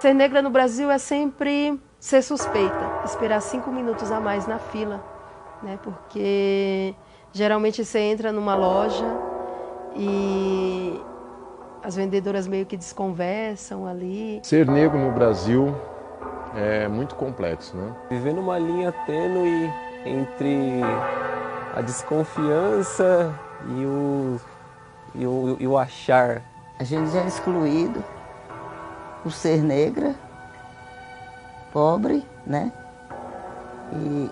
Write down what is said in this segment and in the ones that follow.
Ser negra no Brasil é sempre ser suspeita, esperar 5 minutos a mais na fila, né? Porque geralmente você entra numa loja e as vendedoras meio que desconversam ali. Ser negro no Brasil é muito complexo, né? Viver numa linha tênue entre a desconfiança e o achar. A gente já é excluído por ser negra, pobre, né? E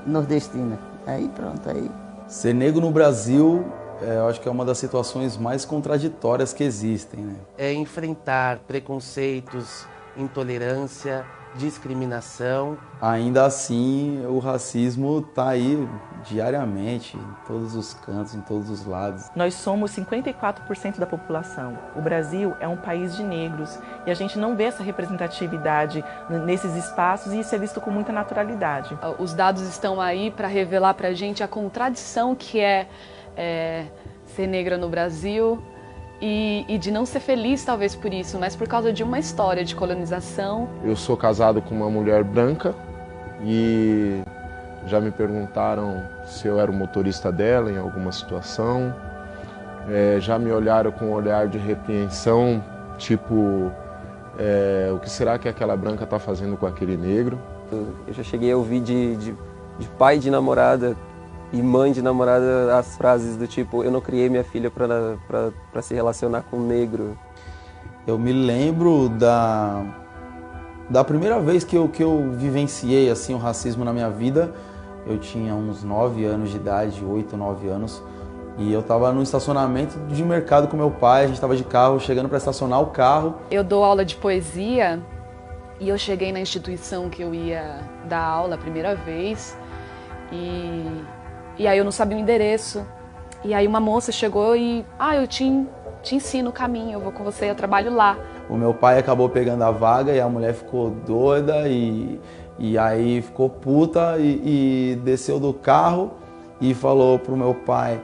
nordestina. Aí pronto, aí. Ser negro no Brasil, eu acho que é uma das situações mais contraditórias que existem, né? É enfrentar preconceitos, intolerância, discriminação. Ainda assim, o racismo está aí diariamente, em todos os cantos, em todos os lados. Nós somos 54% da população. O Brasil é um país de negros e a gente não vê essa representatividade nesses espaços e isso é visto com muita naturalidade. Os dados estão aí para revelar para a gente a contradição que é ser negra no Brasil. E de não ser feliz, talvez, por isso, mas por causa de uma história de colonização. Eu sou casado com uma mulher branca e já me perguntaram se eu era o motorista dela em alguma situação. Já me olharam com um olhar de repreensão, tipo, o que será que aquela branca está fazendo com aquele negro? Eu já cheguei a ouvir de pai de namorada e mãe de namorada as frases do tipo, eu não criei minha filha para se relacionar com um negro. Eu me lembro da primeira vez que eu vivenciei assim, o racismo na minha vida. Eu tinha uns 9 anos de idade, 8, 9 anos. E eu estava no estacionamento de mercado com meu pai, a gente estava de carro, chegando para estacionar o carro. Eu dou aula de poesia e eu cheguei na instituição que eu ia dar aula a primeira vez. E aí eu não sabia o endereço. E aí uma moça chegou e... eu te ensino o caminho, eu vou com você, eu trabalho lá. O meu pai acabou pegando a vaga e a mulher ficou doida e aí ficou puta e desceu do carro e falou pro meu pai,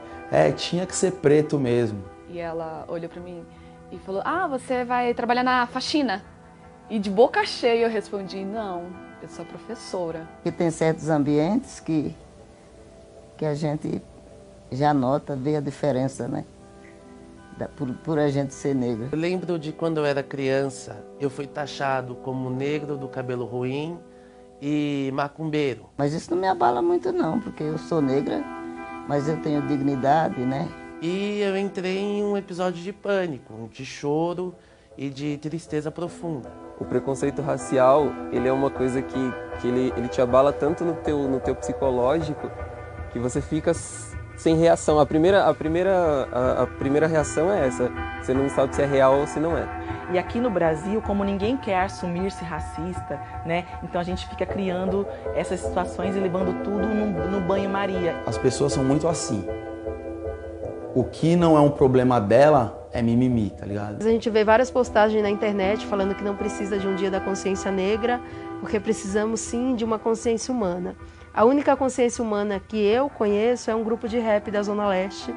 tinha que ser preto mesmo. E ela olhou pra mim e falou, você vai trabalhar na faxina? E de boca cheia eu respondi, não, eu sou professora. Porque tem certos ambientes que a gente já nota, vê a diferença, né? Por a gente ser negro. Eu lembro de quando eu era criança, eu fui taxado como negro do cabelo ruim e macumbeiro. Mas isso não me abala muito não, porque eu sou negra, mas eu tenho dignidade, né? E eu entrei em um episódio de pânico, de choro e de tristeza profunda. O preconceito racial, ele é uma coisa que ele te abala tanto no teu psicológico que você fica sem reação. A primeira reação é essa. Você não sabe se é real ou se não é. E aqui no Brasil, como ninguém quer assumir-se racista, né? Então a gente fica criando essas situações e levando tudo no banho-maria. As pessoas são muito assim. O que não é um problema dela é mimimi, tá ligado? A gente vê várias postagens na internet falando que não precisa de um dia da consciência negra, porque precisamos sim de uma consciência humana. A única consciência humana que eu conheço é um grupo de rap da Zona Leste,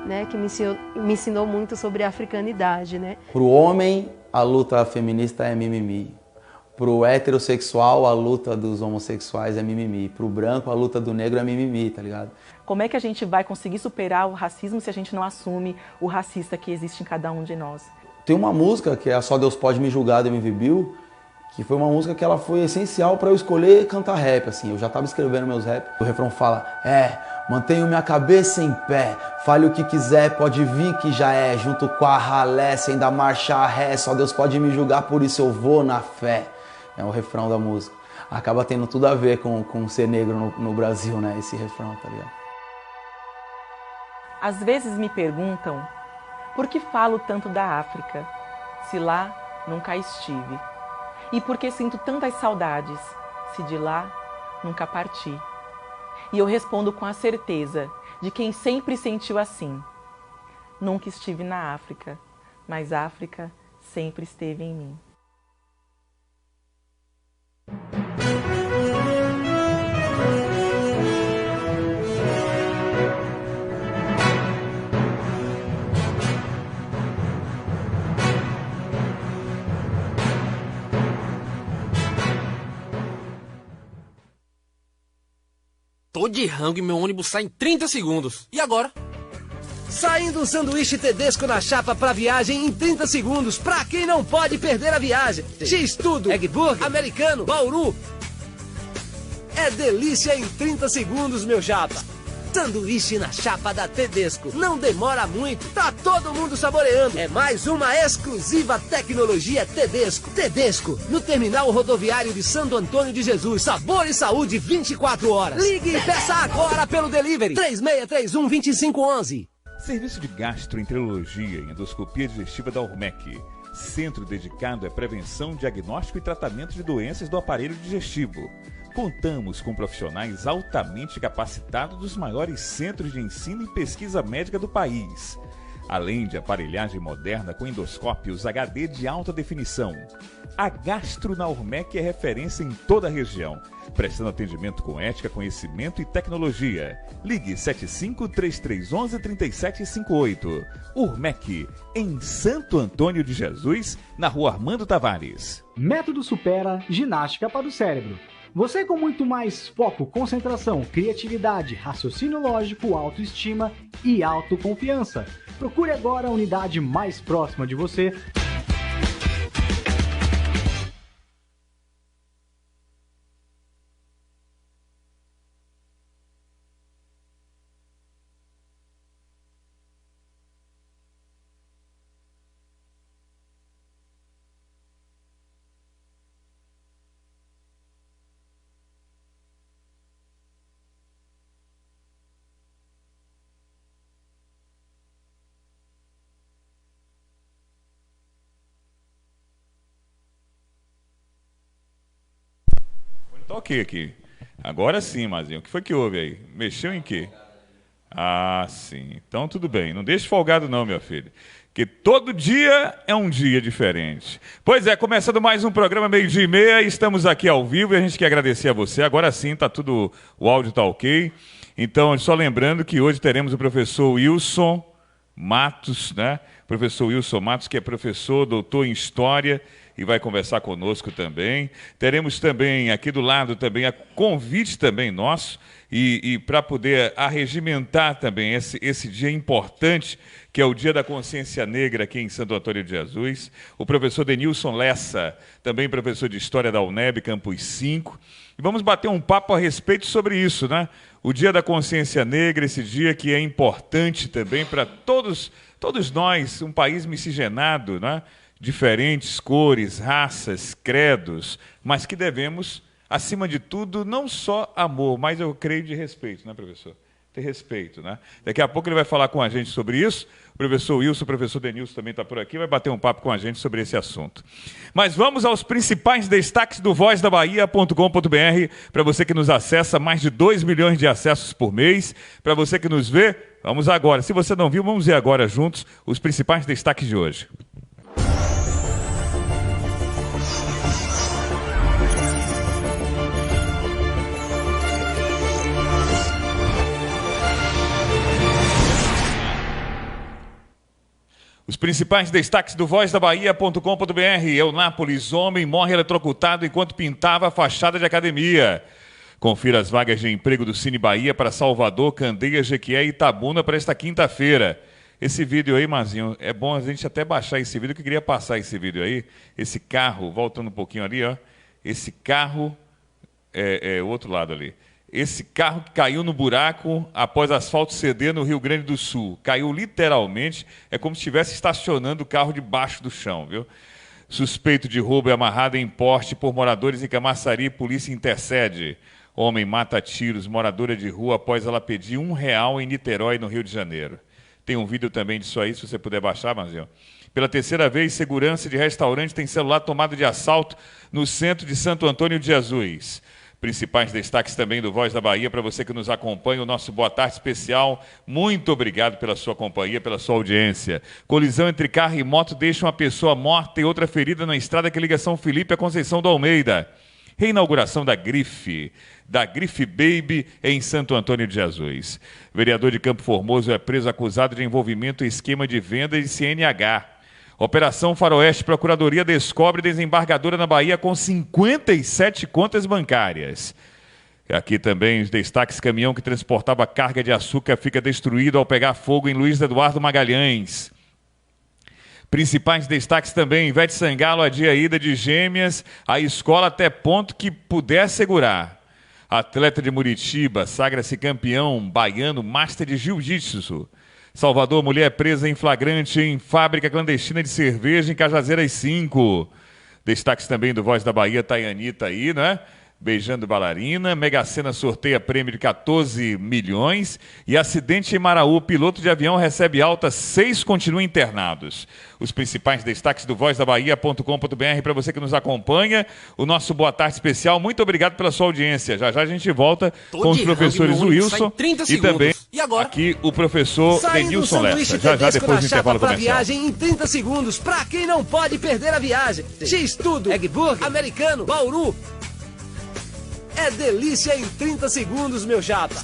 né, que me ensinou muito sobre a africanidade, né? Pro homem, a luta feminista é mimimi. Pro heterossexual, a luta dos homossexuais é mimimi. Pro branco, a luta do negro é mimimi, tá ligado? Como é que a gente vai conseguir superar o racismo se a gente não assume o racista que existe em cada um de nós? Tem uma música que é a Só Deus Pode Me Julgar, do MV Bill, que foi uma música que ela foi essencial para eu escolher cantar rap, assim. Eu já estava escrevendo meus rap. O refrão fala, mantenho minha cabeça em pé, fale o que quiser, pode vir que já é, junto com a ralé, sem dar marcha ré, só Deus pode me julgar, por isso eu vou na fé. É o refrão da música. Acaba tendo tudo a ver com ser negro no Brasil, né, esse refrão, tá ligado? Às vezes me perguntam, por que falo tanto da África, se lá nunca estive? E por que sinto tantas saudades, se de lá nunca parti? E eu respondo com a certeza de quem sempre sentiu assim. Nunca estive na África, mas a África sempre esteve em mim. Tô de rango e meu ônibus sai em 30 segundos. E agora? Saindo um sanduíche Tedesco na chapa pra viagem em 30 segundos. Pra quem não pode perder a viagem. X-Tudo, Egg Burger, Americano, Bauru. É delícia em 30 segundos, meu chapa. Sanduíche na chapa da Tedesco. Não demora muito. Tá todo mundo saboreando. É mais uma exclusiva tecnologia Tedesco. Tedesco, no terminal rodoviário de Santo Antônio de Jesus. Sabor e saúde 24 horas. Ligue e peça agora pelo delivery. 3631-2511. Serviço de gastroenterologia e endoscopia digestiva da Urmec. Centro dedicado à prevenção, diagnóstico e tratamento de doenças do aparelho digestivo. Contamos com profissionais altamente capacitados dos maiores centros de ensino e pesquisa médica do país. Além de aparelhagem moderna com endoscópios HD de alta definição. A Gastro na Urmec é referência em toda a região, prestando atendimento com ética, conhecimento e tecnologia. Ligue 75-3311-3758. Urmec, em Santo Antônio de Jesus, na Rua Armando Tavares. Método Supera, ginástica para o cérebro. Você com muito mais foco, concentração, criatividade, raciocínio lógico, autoestima e autoconfiança. Procure agora a unidade mais próxima de você. Tá ok aqui. Agora sim, Mazinho. O que foi que houve aí? Mexeu em quê? Ah, sim. Então tudo bem. Não deixe folgado não, meu filho. Que todo dia é um dia diferente. Pois é, começando mais um programa 12h30. Estamos aqui ao vivo e a gente quer agradecer a você. Agora sim, tá tudo... O áudio tá ok. Então, só lembrando que hoje teremos o professor Wilson Matos, né? Professor Wilson Matos, que é professor, doutor em História, e vai conversar conosco também. Teremos também aqui do lado também a convite também nosso, e para poder arregimentar também esse dia importante, que é o Dia da Consciência Negra aqui em Santo Antônio de Jesus, o professor Denilson Lessa, também professor de História da UNEB, Campus 5, e vamos bater um papo a respeito sobre isso, né? O Dia da Consciência Negra, esse dia que é importante também para todos nós, um país miscigenado, né? Diferentes cores, raças, credos, mas que devemos, acima de tudo, não só amor, mas eu creio de respeito, né, professor? Ter respeito, né? Daqui a pouco ele vai falar com a gente sobre isso. O professor Wilson, o professor Denilson também está por aqui, vai bater um papo com a gente sobre esse assunto. Mas vamos aos principais destaques do vozdabahia.com.br, para você que nos acessa, mais de 2 milhões de acessos por mês. Para você que nos vê, vamos agora. Se você não viu, vamos ver agora juntos os principais destaques de hoje. Os principais destaques do vozdabahia.com.br. Eunápolis, homem morre eletrocutado enquanto pintava a fachada de academia. Confira as vagas de emprego do Cine Bahia para Salvador, Candeias, Jequié e Itabuna para esta quinta-feira. Esse vídeo aí, Mazinho, é bom a gente até baixar esse vídeo, que eu queria passar esse vídeo aí. Esse carro, voltando um pouquinho ali, ó. Esse carro, o outro lado ali. Esse carro que caiu no buraco após asfalto ceder no Rio Grande do Sul. Caiu literalmente, é como se estivesse estacionando o carro debaixo do chão, viu? Suspeito de roubo é amarrado em poste por moradores em Camaçari, polícia intercede. Homem mata a tiros moradora de rua após ela pedir R$1 em Niterói, no Rio de Janeiro. Tem um vídeo também disso aí, se você puder baixar, Mazinho. Pela terceira vez, segurança de restaurante tem celular tomado de assalto no centro de Santo Antônio de Jesus. Principais destaques também do Voz da Bahia, para você que nos acompanha, o nosso boa tarde especial. Muito obrigado pela sua companhia, pela sua audiência. Colisão entre carro e moto deixa uma pessoa morta e outra ferida na estrada que liga São Felipe a Conceição do Almeida. Reinauguração da Grife Baby em Santo Antônio de Jesus. Vereador de Campo Formoso é preso acusado de envolvimento em esquema de venda de CNH. Operação Faroeste, Procuradoria descobre desembargadora na Bahia com 57 contas bancárias. Aqui também os destaques: caminhão que transportava carga de açúcar fica destruído ao pegar fogo em Luiz Eduardo Magalhães. Principais destaques também: Ivete Sangalo adia a ida de gêmeas à escola até ponto que puder segurar. Atleta de Muritiba sagra-se campeão baiano master de jiu-jitsu. Salvador, mulher presa em flagrante em fábrica clandestina de cerveja em Cajazeiras 5. Destaques também do Voz da Bahia, Taianita aí, né? Beijando bailarina. Mega Sena sorteia prêmio de 14 milhões. E acidente em Maraú, piloto de avião recebe alta, 6 continuam internados. Os principais destaques do vozdabahia.com.br para você que nos acompanha. O nosso boa tarde especial. Muito obrigado pela sua audiência. Já já a gente volta com os professores Wilson e também aqui o professor Denilson Lessa. Já já depois do intervalo comercial. Viagem em 30 segundos para quem não pode perder a viagem. X-Tudo, Egg Burger, Americano, Bauru. É delícia em 30 segundos, meu chapa.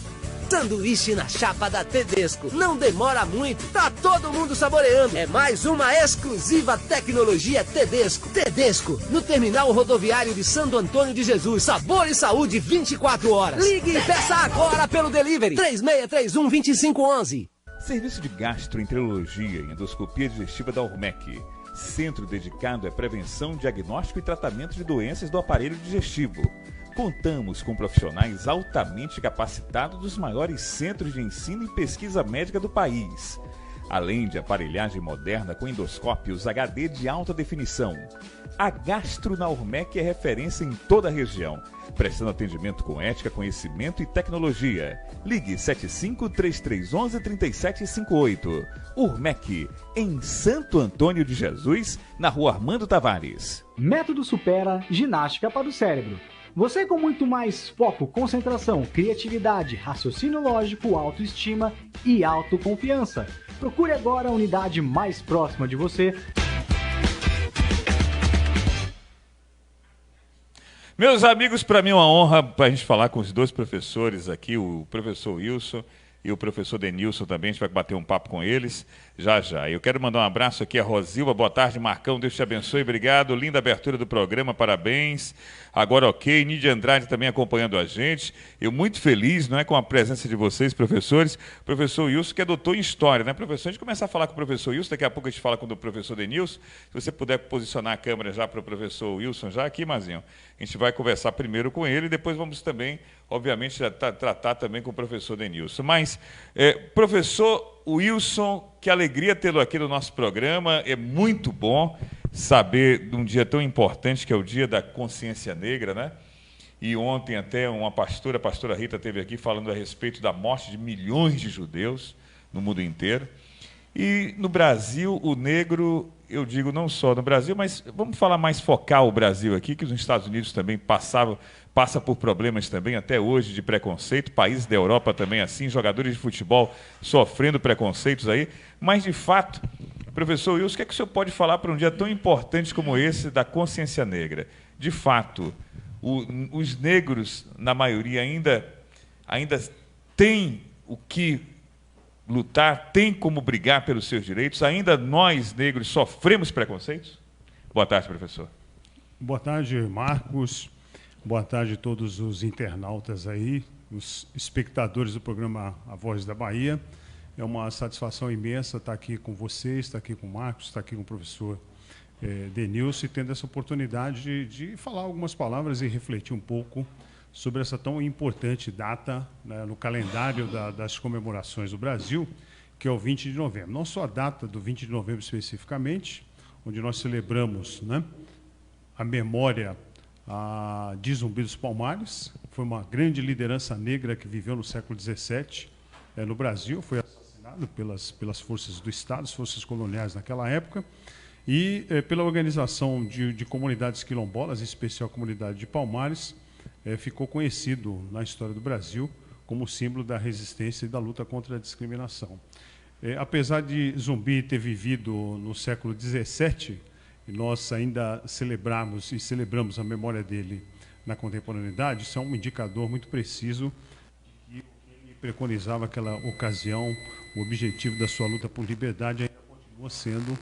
Sanduíche na chapa da Tedesco. Não demora muito, tá todo mundo saboreando. É mais uma exclusiva tecnologia Tedesco. Tedesco, no terminal rodoviário de Santo Antônio de Jesus. Sabor e saúde 24 horas. Ligue e peça agora pelo delivery. 3631-2511. Serviço de gastroenterologia e endoscopia digestiva da Urmec. Centro dedicado à prevenção, diagnóstico e tratamento de doenças do aparelho digestivo. Contamos com profissionais altamente capacitados dos maiores centros de ensino e pesquisa médica do país. Além de aparelhagem moderna com endoscópios HD de alta definição. A Gastro na Urmec é referência em toda a região, prestando atendimento com ética, conhecimento e tecnologia. Ligue 75-3311-3758. Urmec, em Santo Antônio de Jesus, na Rua Armando Tavares. Método Supera, ginástica para o cérebro. Você com muito mais foco, concentração, criatividade, raciocínio lógico, autoestima e autoconfiança. Procure agora a unidade mais próxima de você. Meus amigos, para mim é uma honra para a gente falar com os dois professores aqui, o professor Wilson e o professor Denilson também. A gente vai bater um papo com eles já já. Eu quero mandar um abraço aqui a Rosilva. Boa tarde, Marcão. Deus te abençoe. Obrigado. Linda abertura do programa. Parabéns. Agora ok. Nidia Andrade também acompanhando a gente. Eu muito feliz, não é, com a presença de vocês, professores. Professor Wilson, que é doutor em História, né, professor? A gente começar a falar com o professor Wilson. Daqui a pouco a gente fala com o professor Denilson. Se você puder posicionar a câmera já para o professor Wilson, já aqui, Mazinho. A gente vai conversar primeiro com ele e depois vamos também, obviamente, já tratar também com o professor Denilson. Mas, professor Wilson, que alegria tê-lo aqui no nosso programa. É muito bom saber de um dia tão importante que é o Dia da Consciência Negra, né? E ontem até uma pastora, a pastora Rita, esteve aqui falando a respeito da morte de milhões de judeus no mundo inteiro. E no Brasil, o negro, eu digo não só no Brasil, mas vamos falar mais focar o Brasil aqui, que os Estados Unidos também passa por problemas também até hoje de preconceito, países da Europa também assim, jogadores de futebol sofrendo preconceitos aí, mas de fato, professor Wilson, o que é que o senhor pode falar para um dia tão importante como esse da consciência negra? De fato, os negros, na maioria, ainda têm o que lutar, têm como brigar pelos seus direitos? Ainda nós, negros, sofremos preconceitos? Boa tarde, professor. Boa tarde, Marcos. Boa tarde a todos os internautas aí, os espectadores do programa A Voz da Bahia. É uma satisfação imensa estar aqui com vocês, estar aqui com o Marcos, estar aqui com o professor Denilson, e tendo essa oportunidade de falar algumas palavras e refletir um pouco sobre essa tão importante data, né, no calendário das comemorações do Brasil, que é o 20 de novembro. Não só a data do 20 de novembro especificamente, onde nós celebramos, né, a memória de Zumbi dos Palmares. Foi uma grande liderança negra que viveu no século XVII no Brasil, foi assassinado pelas forças do Estado, as forças coloniais naquela época, e pela organização de comunidades quilombolas, em especial a comunidade de Palmares, ficou conhecido na história do Brasil como símbolo da resistência e da luta contra a discriminação. Apesar de Zumbi ter vivido no século XVII, nós ainda celebramos a memória dele na contemporaneidade. Isso é um indicador muito preciso e ele preconizava naquela ocasião, o objetivo da sua luta por liberdade ainda continua sendo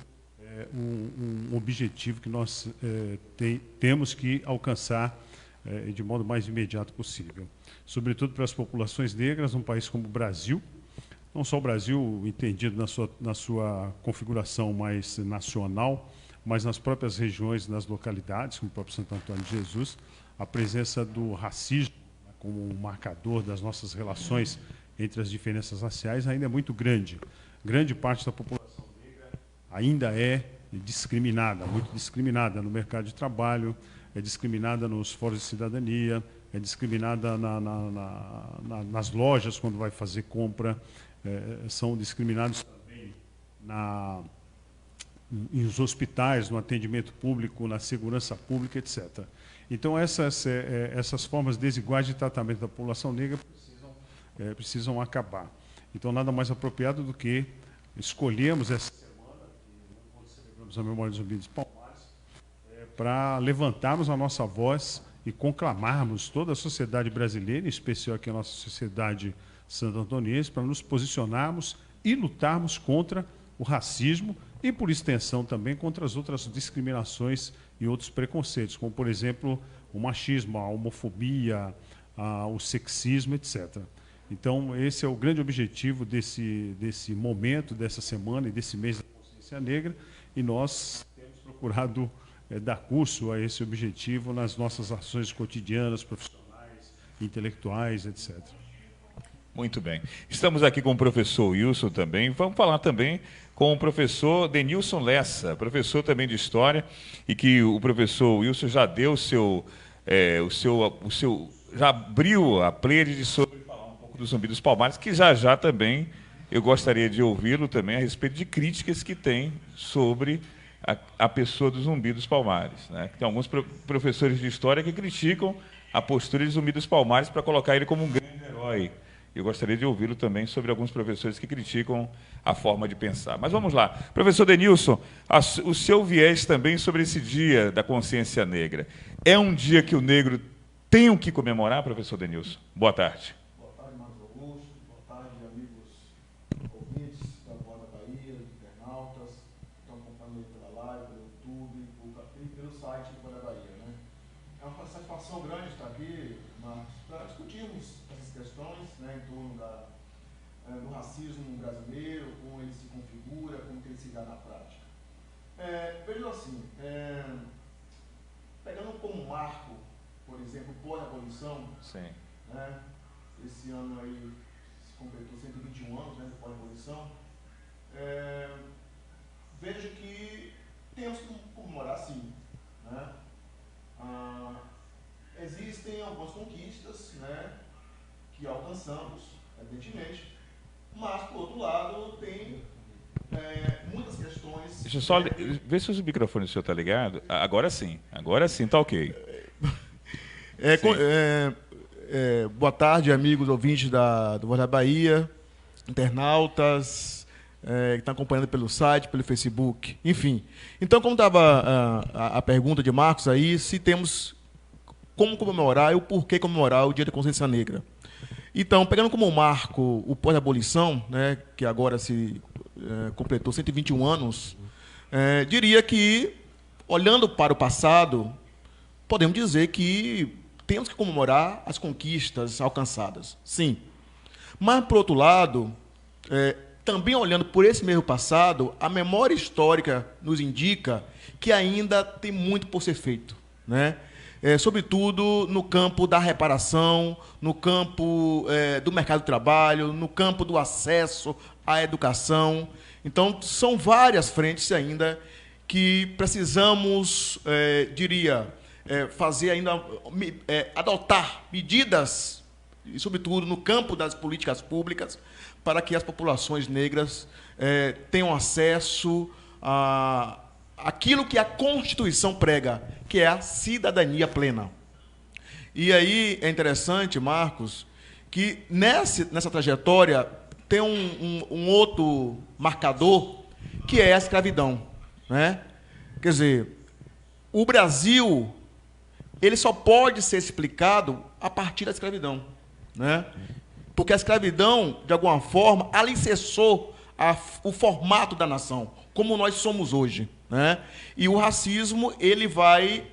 um objetivo que nós temos que alcançar de modo mais imediato possível. Sobretudo para as populações negras, num país como o Brasil, não só o Brasil entendido na sua configuração mais nacional, mas nas próprias regiões, nas localidades, como o próprio Santo Antônio de Jesus, a presença do racismo como um marcador das nossas relações entre as diferenças raciais ainda é muito grande. Grande parte da população negra ainda é discriminada, muito discriminada no mercado de trabalho, é discriminada nos fóruns de cidadania, é discriminada nas lojas quando vai fazer compra, são discriminados também nos hospitais, no atendimento público, na segurança pública, etc. Então, essas formas desiguais de tratamento da população negra precisam acabar. Então, nada mais apropriado do que escolhemos essa semana, que celebramos a memória dos Zumbi dos Palmares, para levantarmos a nossa voz e conclamarmos toda a sociedade brasileira, em especial aqui a nossa sociedade santo-antoniense, para nos posicionarmos e lutarmos contra o racismo e, por extensão, também contra as outras discriminações e outros preconceitos, como, por exemplo, o machismo, a homofobia, o sexismo, etc. Então, esse é o grande objetivo desse momento, dessa semana e desse mês da consciência negra, e nós temos procurado dar curso a esse objetivo nas nossas ações cotidianas, profissionais, intelectuais, etc. Muito bem. Estamos aqui com o professor Wilson também. Vamos falar também com o professor Denilson Lessa, professor também de História, e que o professor Wilson já deu já abriu a pleiade sobre falar um pouco do Zumbi dos Palmares, que já também eu gostaria de ouvi-lo também a respeito de críticas que tem sobre a pessoa do Zumbi dos Palmares, né? Tem alguns professores de História que criticam a postura de Zumbi dos Palmares para colocar ele como um grande herói. Eu gostaria de ouvi-lo também sobre alguns professores que criticam a forma de pensar. Mas vamos lá. Professor Denilson, o seu viés também sobre esse Dia da Consciência Negra. É um dia que o negro tem que comemorar, professor Denilson? Boa tarde. Boa tarde, Marcos Augusto. Boa tarde, amigos ouvintes da Voz da Bahia, internautas, que estão acompanhando pela live, pelo YouTube e pelo site do Voz da Bahia, né? É uma satisfação grande estar aqui, Marcos, para discutirmos essas questões, né, em torno do racismo brasileiro, como ele se configura, como ele se dá na prática. Veja assim, pegando como marco, por exemplo, pós-abolição, né, esse ano aí se completou 121 anos, né, de pós-abolição, vejo que temos que comemorar sim, né? Existem algumas conquistas, né, que alcançamos, evidentemente, mas, por outro lado, tem muitas questões... Deixa eu só ver se o microfone do senhor está ligado. Agora sim, está ok. Boa tarde, amigos ouvintes do Voz da Bahia, internautas, que estão acompanhando pelo site, pelo Facebook, enfim. Então, como estava a pergunta de Marcos aí, se temos como comemorar e o porquê comemorar o Dia da Consciência Negra. Então, pegando como marco o pós-abolição, né, que agora se completou 121 anos, diria que, olhando para o passado, podemos dizer que temos que comemorar as conquistas alcançadas, sim. Mas, por outro lado, também olhando por esse mesmo passado, a memória histórica nos indica que ainda tem muito por ser feito, né? Sobretudo no campo da reparação, no campo do mercado de trabalho, no campo do acesso à educação. Então, são várias frentes ainda que precisamos, fazer ainda, adotar medidas, e sobretudo no campo das políticas públicas, para que as populações negras tenham acesso a aquilo que a Constituição prega, que é a cidadania plena. E aí é interessante, Marcos, que nessa trajetória tem um outro marcador, que é a escravidão, né? Quer dizer, o Brasil, ele só pode ser explicado a partir da escravidão, né? Porque a escravidão, de alguma forma, alicerçou o formato da nação, como nós somos hoje, né? E o racismo, ele vai,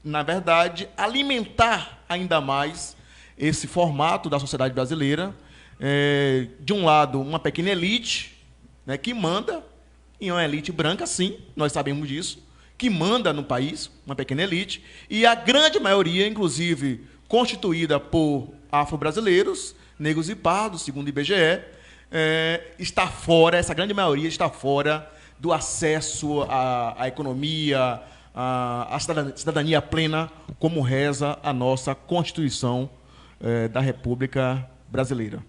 na verdade, alimentar ainda mais esse formato da sociedade brasileira. De um lado, uma pequena elite, né, que manda, e uma elite branca, sim, nós sabemos disso, que manda no país, uma pequena elite, e a grande maioria, inclusive, constituída por afro-brasileiros, negros e pardos, segundo o IBGE, está fora, essa grande maioria está fora do acesso à economia, à cidadania plena, como reza a nossa Constituição da República Brasileira.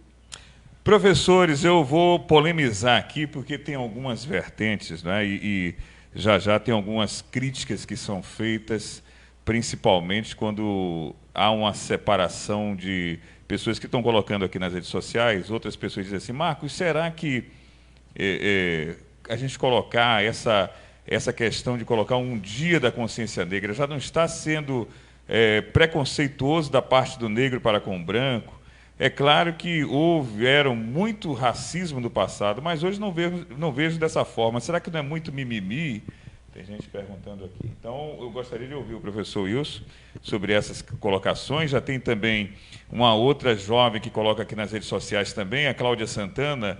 Professores, eu vou polemizar aqui, porque tem algumas vertentes, né? E já tem algumas críticas que são feitas, principalmente quando há uma separação de pessoas que estão colocando aqui nas redes sociais, outras pessoas dizem assim, Marcos, será que a gente colocar essa questão de colocar um dia da consciência negra já não está sendo preconceituoso da parte do negro para com o branco? É claro que houveram muito racismo no passado, mas hoje não vejo dessa forma. Será que não é muito mimimi? Tem gente perguntando aqui. Então, eu gostaria de ouvir o professor Wilson sobre essas colocações. Já tem também uma outra jovem que coloca aqui nas redes sociais também, a Cláudia Santana.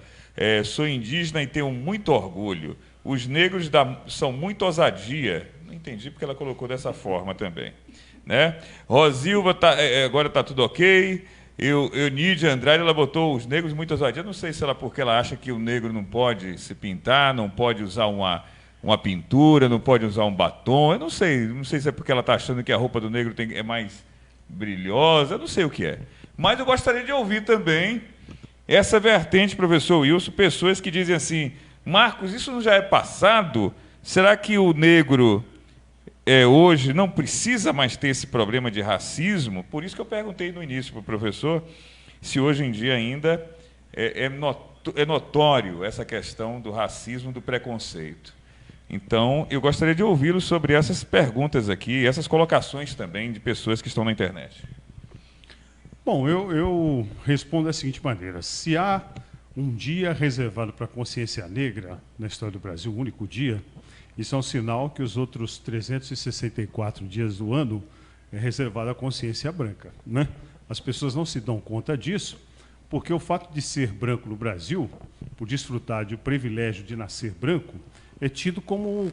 Sou indígena e tenho muito orgulho. Os negros são muito ousadia. Não entendi porque ela colocou dessa forma também, né? Rosilva, agora está tudo ok. Eunice Andrade, ela botou os negros muito ousadia. Não sei se ela porque ela acha que o negro não pode se pintar, não pode usar uma pintura, não pode usar um batom. Eu não sei se é porque ela está achando que a roupa do negro é mais brilhosa, eu não sei o que é. Mas eu gostaria de ouvir também essa vertente, professor Wilson, pessoas que dizem assim, Marcos, isso não já é passado? Será que o negro hoje não precisa mais ter esse problema de racismo? Por isso que eu perguntei no início para o professor se hoje em dia ainda é notório essa questão do racismo, do preconceito. Então, eu gostaria de ouvi-lo sobre essas perguntas aqui, essas colocações também de pessoas que estão na internet. Bom, eu respondo da seguinte maneira. Se há um dia reservado para a consciência negra na história do Brasil, um único dia, isso é um sinal que os outros 364 dias do ano é reservado à consciência branca, né? As pessoas não se dão conta disso, porque o fato de ser branco no Brasil, por desfrutar do privilégio de nascer branco, é tido como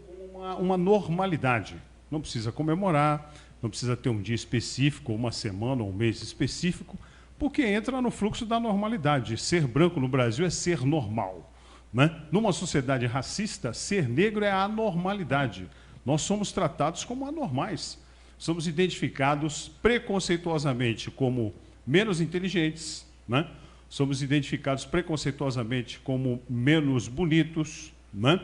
uma normalidade. Não precisa comemorar, não precisa ter um dia específico, uma semana ou um mês específico, porque entra no fluxo da normalidade. Ser branco no Brasil é ser normal, né? Numa sociedade racista, ser negro é a anormalidade. Nós somos tratados como anormais. Somos identificados preconceituosamente como menos inteligentes, né? Somos identificados preconceituosamente como menos bonitos, né?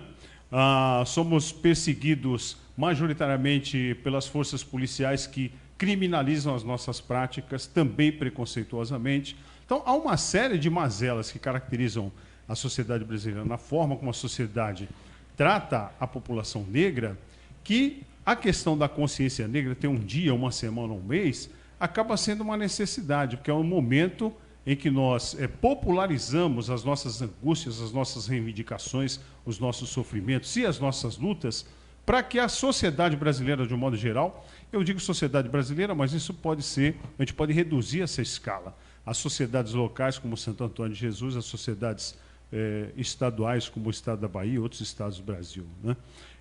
Somos perseguidos majoritariamente pelas forças policiais que criminalizam as nossas práticas, também preconceituosamente. Então, há uma série de mazelas que caracterizam a sociedade brasileira na forma como a sociedade trata a população negra, que a questão da consciência negra ter um dia, uma semana, um mês, acaba sendo uma necessidade, porque é um momento em que nós popularizamos as nossas angústias, as nossas reivindicações, os nossos sofrimentos e as nossas lutas, para que a sociedade brasileira, de um modo geral, eu digo sociedade brasileira, mas isso pode ser, a gente pode reduzir essa escala. As sociedades locais, como Santo Antônio de Jesus, as sociedades estaduais, como o estado da Bahia e outros estados do Brasil, né?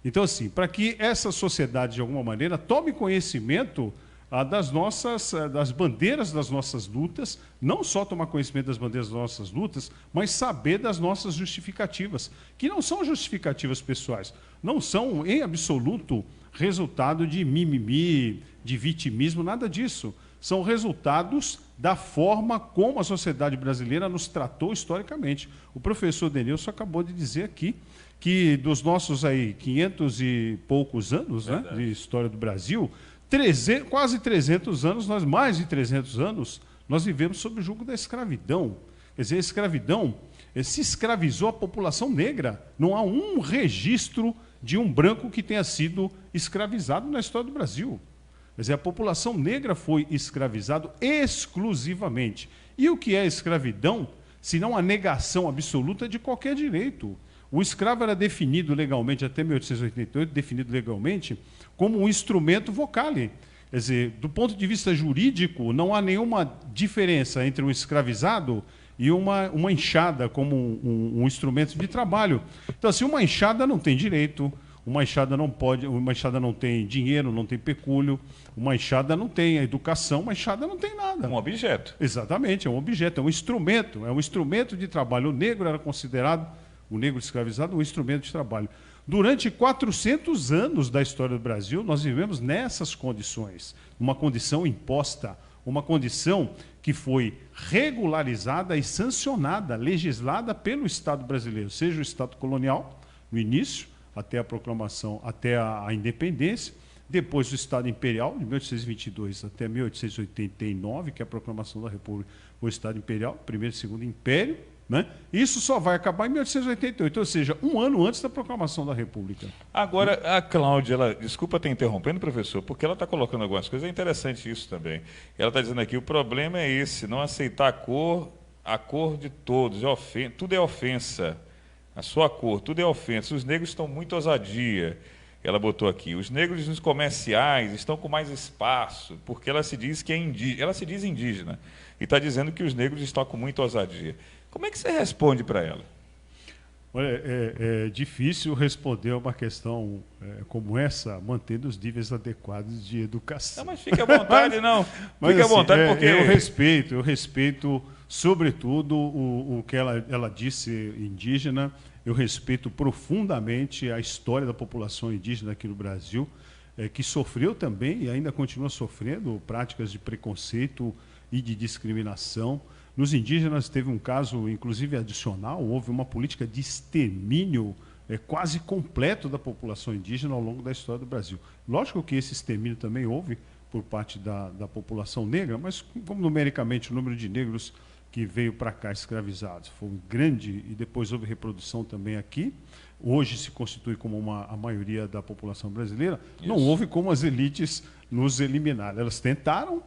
Então, assim, para que essa sociedade, de alguma maneira, tome conhecimento das bandeiras das nossas lutas, não só tomar conhecimento das bandeiras das nossas lutas, mas saber das nossas justificativas, que não são justificativas pessoais, não são, em absoluto, resultado de mimimi, de vitimismo, nada disso. São resultados da forma como a sociedade brasileira nos tratou historicamente. O professor Denilson acabou de dizer aqui que dos nossos 500 e poucos anos, né, de história do Brasil, quase 300 anos, mais de 300 anos, nós vivemos sob o jugo da escravidão. Quer dizer, a escravidão se escravizou a população negra. Não há um registro de um branco que tenha sido escravizado na história do Brasil. Quer dizer, a população negra foi escravizada exclusivamente. E o que é escravidão, se não a negação absoluta de qualquer direito? O escravo era definido legalmente, até 1888, definido legalmente, como um instrumento vocale. Quer dizer, do ponto de vista jurídico, não há nenhuma diferença entre um escravizado e uma enxada como um instrumento de trabalho. Então, assim, uma enxada não tem direito, uma enxada não tem dinheiro, não tem pecúlio, uma enxada não tem educação, uma enxada não tem nada. Um objeto. Exatamente, é um objeto, é um instrumento de trabalho. O negro era considerado, o negro escravizado, um instrumento de trabalho. Durante 400 anos da história do Brasil, nós vivemos nessas condições, uma condição imposta, uma condição que foi regularizada e sancionada, legislada pelo Estado brasileiro, seja o Estado colonial, no início, até a proclamação, até a independência, depois o Estado imperial, de 1822 até 1889, que é a proclamação da República, o Estado imperial, primeiro e segundo império, né? Isso só vai acabar em 1888, ou seja, um ano antes da proclamação da República. Agora, a Cláudia, desculpa estar interrompendo, professor, porque ela está colocando algumas coisas, é interessante isso também. Ela está dizendo aqui, o problema é esse, não aceitar a cor de todos, tudo é ofensa. A sua cor, tudo é ofensa. Os negros estão muito ousadia. Ela botou aqui, os negros nos comerciais estão com mais espaço, porque ela se diz que é indígena. Ela se diz indígena e está dizendo que os negros estão com muita ousadia. Como é que você responde para ela? Olha, é difícil responder uma questão como essa, mantendo os níveis adequados de educação. Não, mas fique à vontade, não. Fique à vontade, porque... Eu respeito, sobretudo, o que ela disse indígena. Eu respeito profundamente a história da população indígena aqui no Brasil, que sofreu também e ainda continua sofrendo práticas de preconceito e de discriminação. Nos indígenas teve um caso, inclusive adicional, houve uma política de extermínio quase completo da população indígena ao longo da história do Brasil. Lógico que esse extermínio também houve por parte da população negra, mas como numericamente o número de negros que veio para cá escravizados foi grande e depois houve reprodução também aqui, hoje se constitui como a maioria da população brasileira, isso. Não houve como as elites nos eliminaram. Elas tentaram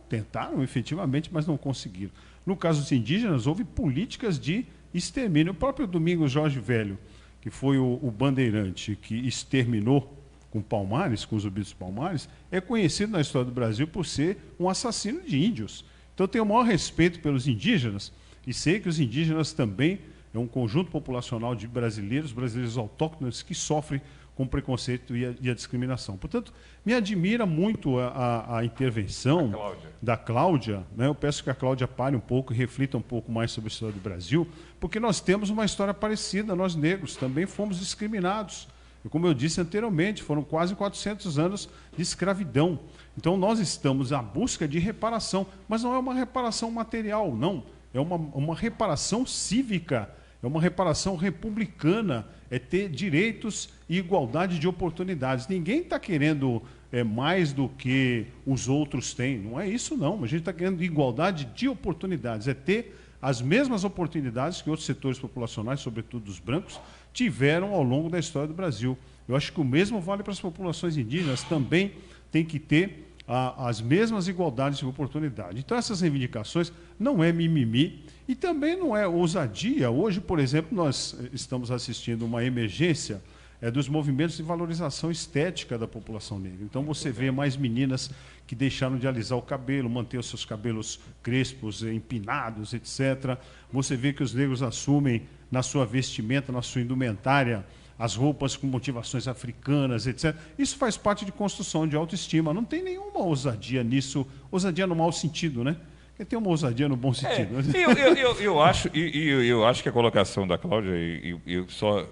efetivamente, mas não conseguiram. No caso dos indígenas, houve políticas de extermínio. O próprio Domingos Jorge Velho, que foi o bandeirante que exterminou com Palmares, com os Zumbi dos Palmares, é conhecido na história do Brasil por ser um assassino de índios. Então eu tenho o maior respeito pelos indígenas e sei que os indígenas também é um conjunto populacional de brasileiros autóctonos que sofrem com o preconceito e a discriminação. Portanto, me admira muito a intervenção da Cláudia. Né? Eu peço que a Cláudia pare um pouco e reflita um pouco mais sobre a história do Brasil, porque nós temos uma história parecida, nós negros também fomos discriminados. E, como eu disse anteriormente, foram quase 400 anos de escravidão. Então, nós estamos à busca de reparação, mas não é uma reparação material, não. É uma reparação cívica, é uma reparação republicana, é ter direitos e igualdade de oportunidades. Ninguém está querendo mais do que os outros têm, não é isso não. A gente está querendo igualdade de oportunidades, é ter as mesmas oportunidades que outros setores populacionais, sobretudo os brancos, tiveram ao longo da história do Brasil. Eu acho que o mesmo vale para as populações indígenas, também tem que ter as mesmas igualdades de oportunidade. Então, essas reivindicações não é mimimi e também não é ousadia. Hoje, por exemplo, nós estamos assistindo uma emergência dos movimentos de valorização estética da população negra. Então, você vê mais meninas que deixaram de alisar o cabelo, manter os seus cabelos crespos, empinados, etc. Você vê que os negros assumem na sua vestimenta, na sua indumentária, as roupas com motivações africanas, etc. Isso faz parte de construção de autoestima. Não tem nenhuma ousadia nisso, ousadia no mau sentido, né? Porque tem uma ousadia no bom sentido. Eu acho que a colocação da Cláudia, e só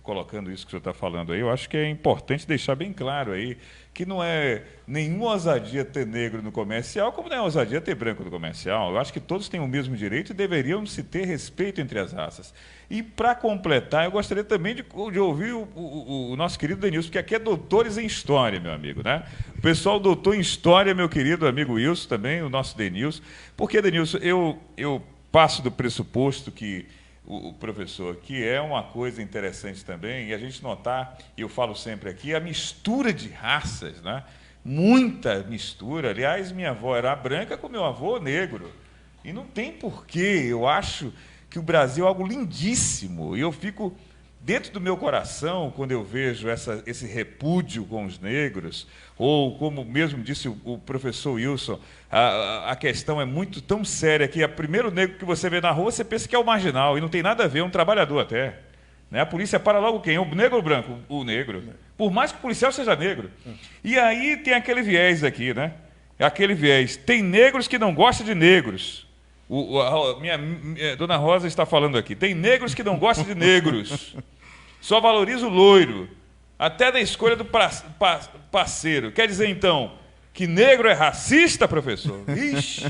colocando isso que você está falando aí, eu acho que é importante deixar bem claro aí que não é nenhuma ousadia ter negro no comercial, como não é ousadia ter branco no comercial. Eu acho que todos têm o mesmo direito e deveriam se ter respeito entre as raças. E, para completar, eu gostaria também de ouvir o nosso querido Denilson, porque aqui é doutores em História, meu amigo, né? O pessoal doutor em História, meu querido amigo Wilson também, o nosso Denilson. Porque, Denilson, eu passo do pressuposto que o professor, que é uma coisa interessante também, e a gente notar, e eu falo sempre aqui, a mistura de raças, né? Muita mistura. Aliás, minha avó era branca com meu avô negro. E não tem porquê, eu acho que o Brasil é algo lindíssimo. E eu fico dentro do meu coração, quando eu vejo esse repúdio com os negros, ou como mesmo disse o professor Wilson, a questão é tão séria que o primeiro negro que você vê na rua, você pensa que é o marginal, e não tem nada a ver, é um trabalhador até. Né? A polícia para logo quem? O negro ou o branco? O negro. Por mais que o policial seja negro. E aí tem aquele viés aqui, né? Aquele viés. Tem negros que não gostam de negros. Minha Dona Rosa está falando aqui. Tem negros que não gostam de negros. Só valoriza o loiro. Até da escolha do parceiro. Quer dizer, então, que negro é racista, professor? Ixi.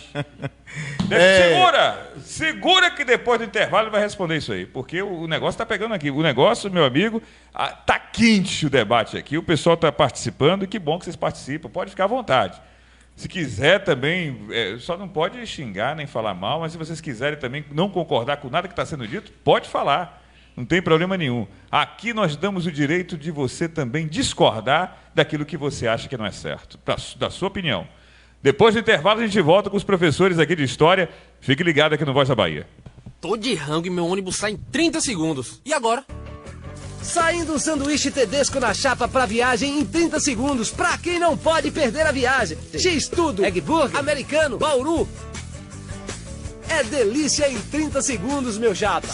Segura que depois do intervalo ele vai responder isso aí. Porque o negócio está pegando aqui. O negócio, meu amigo, está quente o debate aqui. O pessoal está participando e que bom que vocês participam. Pode ficar à vontade. Se quiser também, só não pode xingar nem falar mal, mas se vocês quiserem também não concordar com nada que está sendo dito, pode falar. Não tem problema nenhum. Aqui nós damos o direito de você também discordar daquilo que você acha que não é certo, da sua opinião. Depois do intervalo a gente volta com os professores aqui de História. Fique ligado aqui no Voz da Bahia. Tô de rango e meu ônibus sai em 30 segundos. E agora? Saindo um sanduíche Tedesco na chapa pra viagem em 30 segundos. Pra quem não pode perder a viagem. X-Tudo, Egg Burger, Americano, Bauru. É delícia em 30 segundos, meu chapa.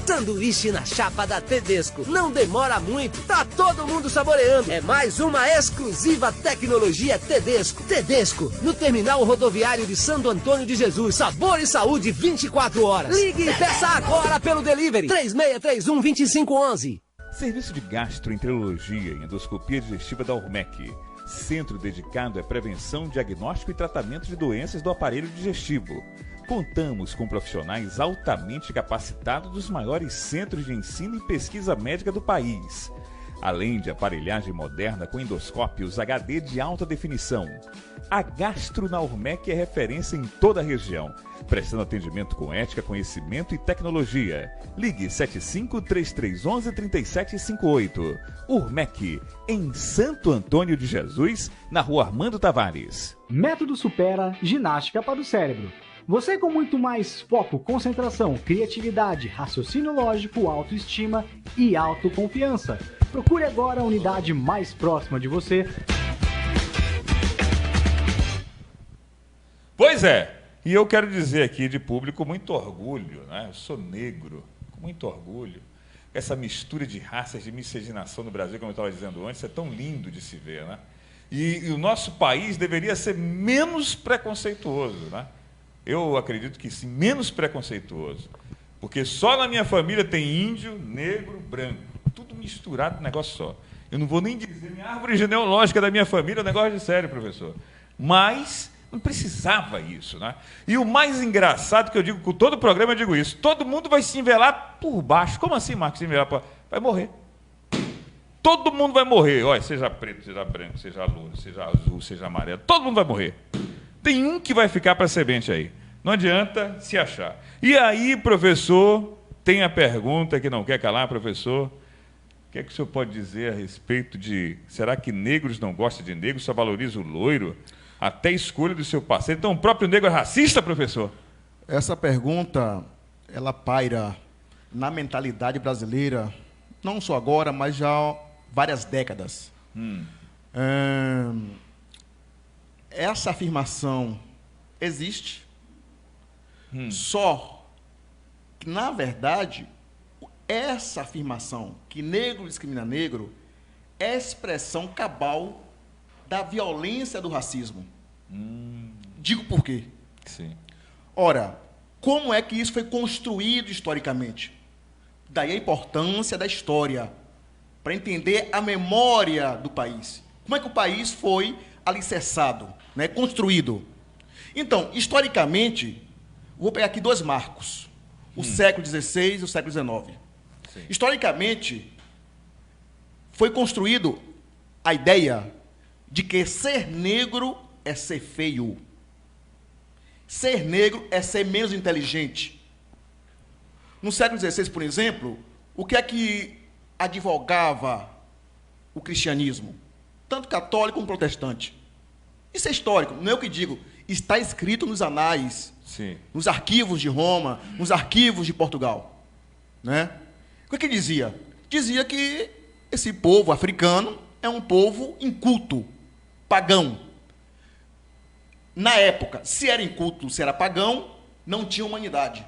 Sanduíche na chapa da Tedesco. Não demora muito, tá todo mundo saboreando. É mais uma exclusiva tecnologia Tedesco. Tedesco, no terminal rodoviário de Santo Antônio de Jesus. Sabor e saúde 24 horas. Ligue e peça agora pelo delivery. 3631-2511. Serviço de gastroenterologia e endoscopia digestiva da Urmec. Centro dedicado à prevenção, diagnóstico e tratamento de doenças do aparelho digestivo. Contamos com profissionais altamente capacitados dos maiores centros de ensino e pesquisa médica do país. Além de aparelhagem moderna com endoscópios HD de alta definição. A Gastro na Urmec é referência em toda a região, prestando atendimento com ética, conhecimento e tecnologia. Ligue 75-3311-3758. Urmec, em Santo Antônio de Jesus, na Rua Armando Tavares. Método Supera, ginástica para o cérebro. Você com muito mais foco, concentração, criatividade, raciocínio lógico, autoestima e autoconfiança. Procure agora a unidade mais próxima de você. Pois é, e eu quero dizer aqui de público com muito orgulho, né? Eu sou negro, com muito orgulho. Essa mistura de raças, de miscigenação no Brasil, como eu estava dizendo antes, é tão lindo de se ver, né? E o nosso país deveria ser menos preconceituoso, né? Eu acredito que sim, menos preconceituoso. Porque só na minha família tem índio, negro, branco. Tudo misturado num negócio só. Eu não vou nem dizer minha árvore genealógica da minha família, é um negócio de sério, professor. Mas não precisava isso, né? E o mais engraçado que eu digo, com todo o programa eu digo isso, todo mundo vai se envelar por baixo. Como assim, Marcos, se envelar por baixo? Vai morrer. Todo mundo vai morrer. Olha, seja preto, seja branco, seja louro, seja azul, seja amarelo. Todo mundo vai morrer. Tem um que vai ficar para a semente aí. Não adianta se achar. E aí, professor, tem a pergunta que não quer calar, professor. O que é que o senhor pode dizer a respeito de... Será que negros não gostam de negros, só valoriza o loiro? Até a escolha do seu parceiro. Então, o próprio negro é racista, professor? Essa pergunta, ela paira na mentalidade brasileira, não só agora, mas já há várias décadas. Essa afirmação existe, só que, na verdade, essa afirmação, que negro discrimina negro, é expressão cabal da violência do racismo. Digo por quê. Sim. Ora, como é que isso foi construído historicamente? Daí a importância da história, para entender a memória do país. Como é que o país foi alicerçado, né, construído. Então, historicamente, vou pegar aqui dois marcos, o século XVI e o século XIX. Sim. Historicamente, foi construído a ideia de que ser negro é ser feio. Ser negro é ser menos inteligente. No século XVI, por exemplo, o que é que advogava o cristianismo? Tanto católico como protestante. Isso é histórico, não é o que digo. Está escrito nos anais, sim, nos arquivos de Roma, nos arquivos de Portugal. Né? O que dizia? dizia que esse povo africano é um povo inculto, pagão. Na época, se era inculto, se era pagão, não tinha humanidade.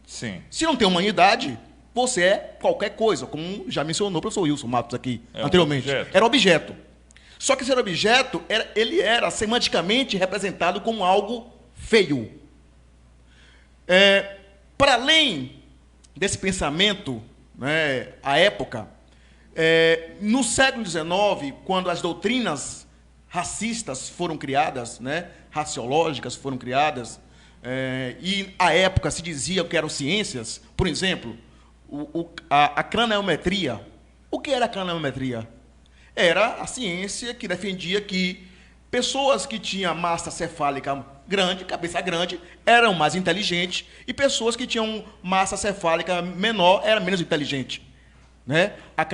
Sim. Se não tem humanidade, você é qualquer coisa, como já mencionou o professor Wilson Matos aqui anteriormente. Era objeto. Só que esse objeto, ele era semanticamente representado como algo feio. Para além desse pensamento, né, à época, no século XIX, quando as doutrinas racistas foram criadas, né, raciológicas foram criadas, e à época se dizia que eram ciências, por exemplo, a craniometria. O que era a craniometria? Era a ciência que defendia que pessoas que tinham massa cefálica grande, cabeça grande, eram mais inteligentes, e pessoas que tinham massa cefálica menor eram menos inteligentes. Né? A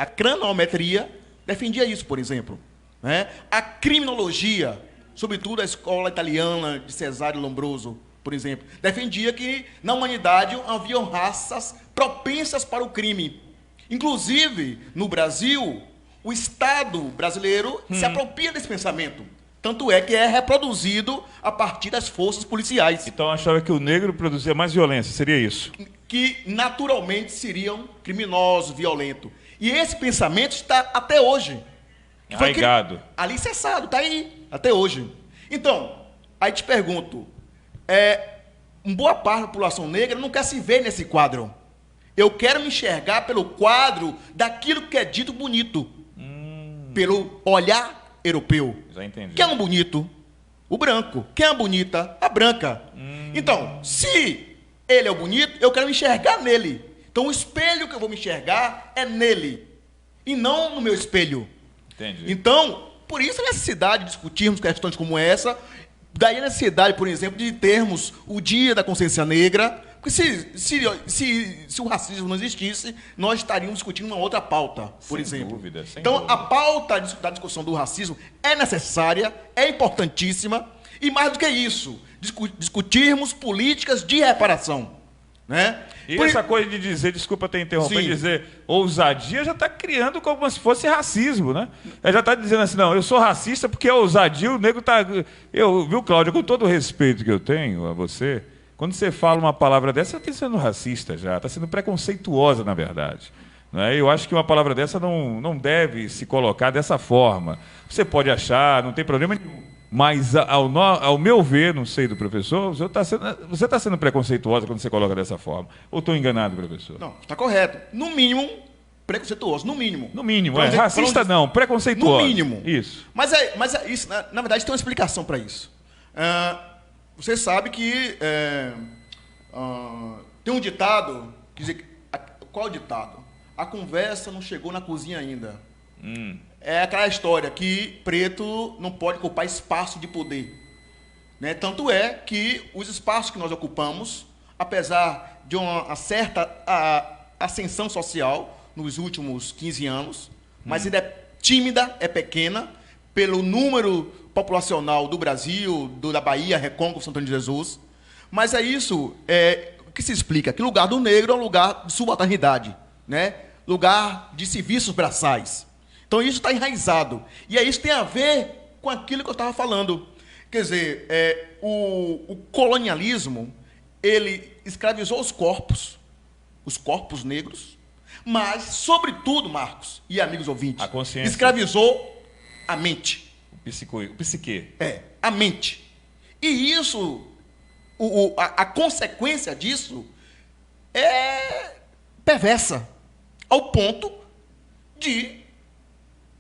craniometria defendia isso, por exemplo. Né? A criminologia, sobretudo a escola italiana de Cesare Lombroso, por exemplo, defendia que na humanidade haviam raças propensas para o crime. Inclusive, no Brasil, o Estado brasileiro se apropria desse pensamento. Tanto é que é reproduzido a partir das forças policiais. Então achava que o negro produzia mais violência, seria isso? Que naturalmente seriam criminosos, violentos. E esse pensamento está até hoje. Arraigado. Alicerçado, está aí, até hoje. Então, aí te pergunto, uma boa parte da população negra não quer se ver nesse quadro. Eu quero me enxergar pelo quadro daquilo que é dito bonito. Pelo olhar europeu. Já entendi. Quem é um bonito? O branco. Quem é a bonita? A branca. Então, se ele é o bonito, eu quero me enxergar nele. Então, o espelho que eu vou me enxergar é nele. E não no meu espelho. Entendi. Então, por isso a necessidade de discutirmos questões como essa. Daí a necessidade, por exemplo, de termos o Dia da Consciência Negra. Porque se o racismo não existisse, nós estaríamos discutindo uma outra pauta, por exemplo. Dúvida, sem então, dúvida. A pauta da discussão do racismo é necessária, é importantíssima, e mais do que isso, discutirmos políticas de reparação. Né? E essa coisa de dizer, desculpa ter interrompido, Sim. dizer ousadia já está criando como se fosse racismo, né? Ele já está dizendo assim, não, eu sou racista porque é ousadia, o nego está... Viu, Cláudio, com todo o respeito que eu tenho a você... Quando você fala uma palavra dessa, você está sendo racista já, está sendo preconceituosa, na verdade. Né? Eu acho que uma palavra dessa não deve se colocar dessa forma. Você pode achar, não tem problema nenhum. Mas, ao meu ver, não sei do professor, você está sendo preconceituosa quando você coloca dessa forma. Ou estou enganado, professor? Não, está correto. No mínimo, preconceituoso, no mínimo. No mínimo, racista não, preconceituoso. No mínimo. Isso. Mas isso, na verdade, tem uma explicação para isso. Você sabe que tem um ditado, quer dizer, qual é o ditado? A conversa não chegou na cozinha ainda. É aquela história que preto não pode ocupar espaço de poder. Né? Tanto é que os espaços que nós ocupamos, apesar de uma certa ascensão social nos últimos 15 anos, mas ainda é tímida, é pequena, pelo número populacional do Brasil, da Bahia, Recôncavo, Santo Antônio de Jesus. Mas o que se explica? Que o lugar do negro é um lugar de subalternidade, né? Lugar de serviços braçais. Então isso está enraizado. E isso tem a ver com aquilo que eu estava falando. Quer dizer, o colonialismo, ele escravizou os corpos negros, mas, sobretudo, Marcos e amigos ouvintes, a consciência. Escravizou a mente. O psique. A mente. E isso, a consequência disso é perversa, ao ponto de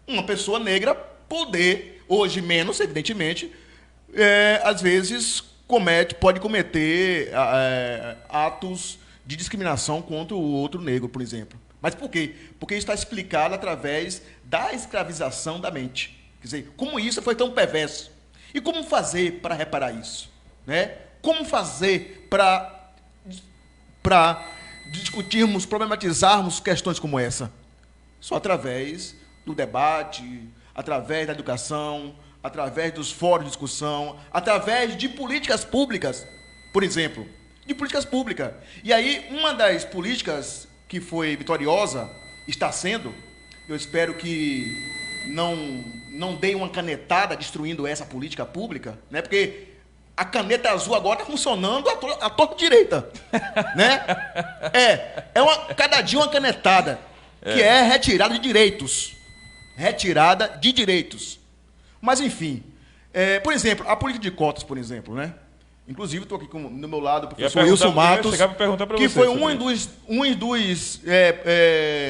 uma pessoa negra poder, hoje menos, evidentemente, às vezes pode cometer atos de discriminação contra o outro negro, por exemplo. Mas por quê? Porque isso está explicado através da escravização da mente. Quer dizer, como isso foi tão perverso? E como fazer para reparar isso? Né? Como fazer para discutirmos, problematizarmos questões como essa? Só através do debate, através da educação, através dos fóruns de discussão, através de políticas públicas, por exemplo. De políticas públicas. E aí, uma das políticas que foi vitoriosa está sendo, eu espero que não dê uma canetada destruindo essa política pública, né? Porque a caneta azul agora está funcionando à torta direita, né? Cada dia uma canetada, que é retirada de direitos. Retirada de direitos. Mas, enfim, por exemplo, a política de cotas, por exemplo, né? Inclusive, estou aqui no meu lado o professor Wilson Matos, que foi um dos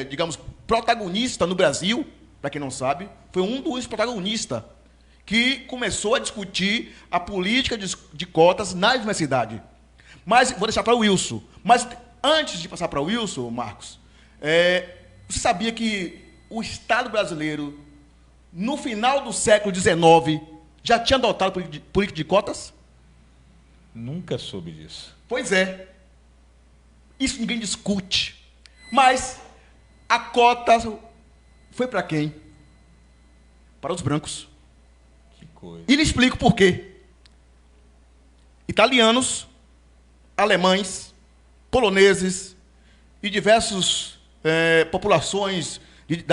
digamos, protagonistas no Brasil, para quem não sabe, foi um dos protagonistas que começou a discutir a política de cotas na universidade. Mas, vou deixar para o Wilson. Mas, antes de passar para o Wilson, Marcos, você sabia que o Estado brasileiro, no final do século XIX, já tinha adotado política de cotas? Nunca soube disso. Pois é. Isso ninguém discute. Mas a cota foi para quem? Para os brancos. Que coisa. E lhe explico por quê. Italianos, alemães, poloneses e diversas populações de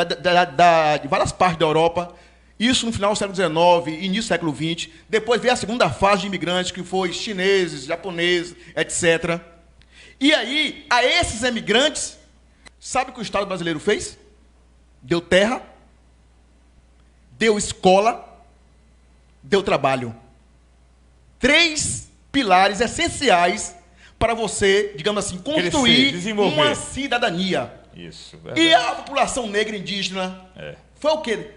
várias partes da Europa, isso no final do século XIX, início do século XX. Depois veio a segunda fase de imigrantes, que foi chineses, japoneses, etc. E aí, a esses imigrantes, sabe o que o Estado brasileiro fez? Deu terra, deu escola, deu trabalho. 3 pilares essenciais para você, digamos assim, construir uma cidadania. Isso, verdade. E a população negra indígena foi o quê?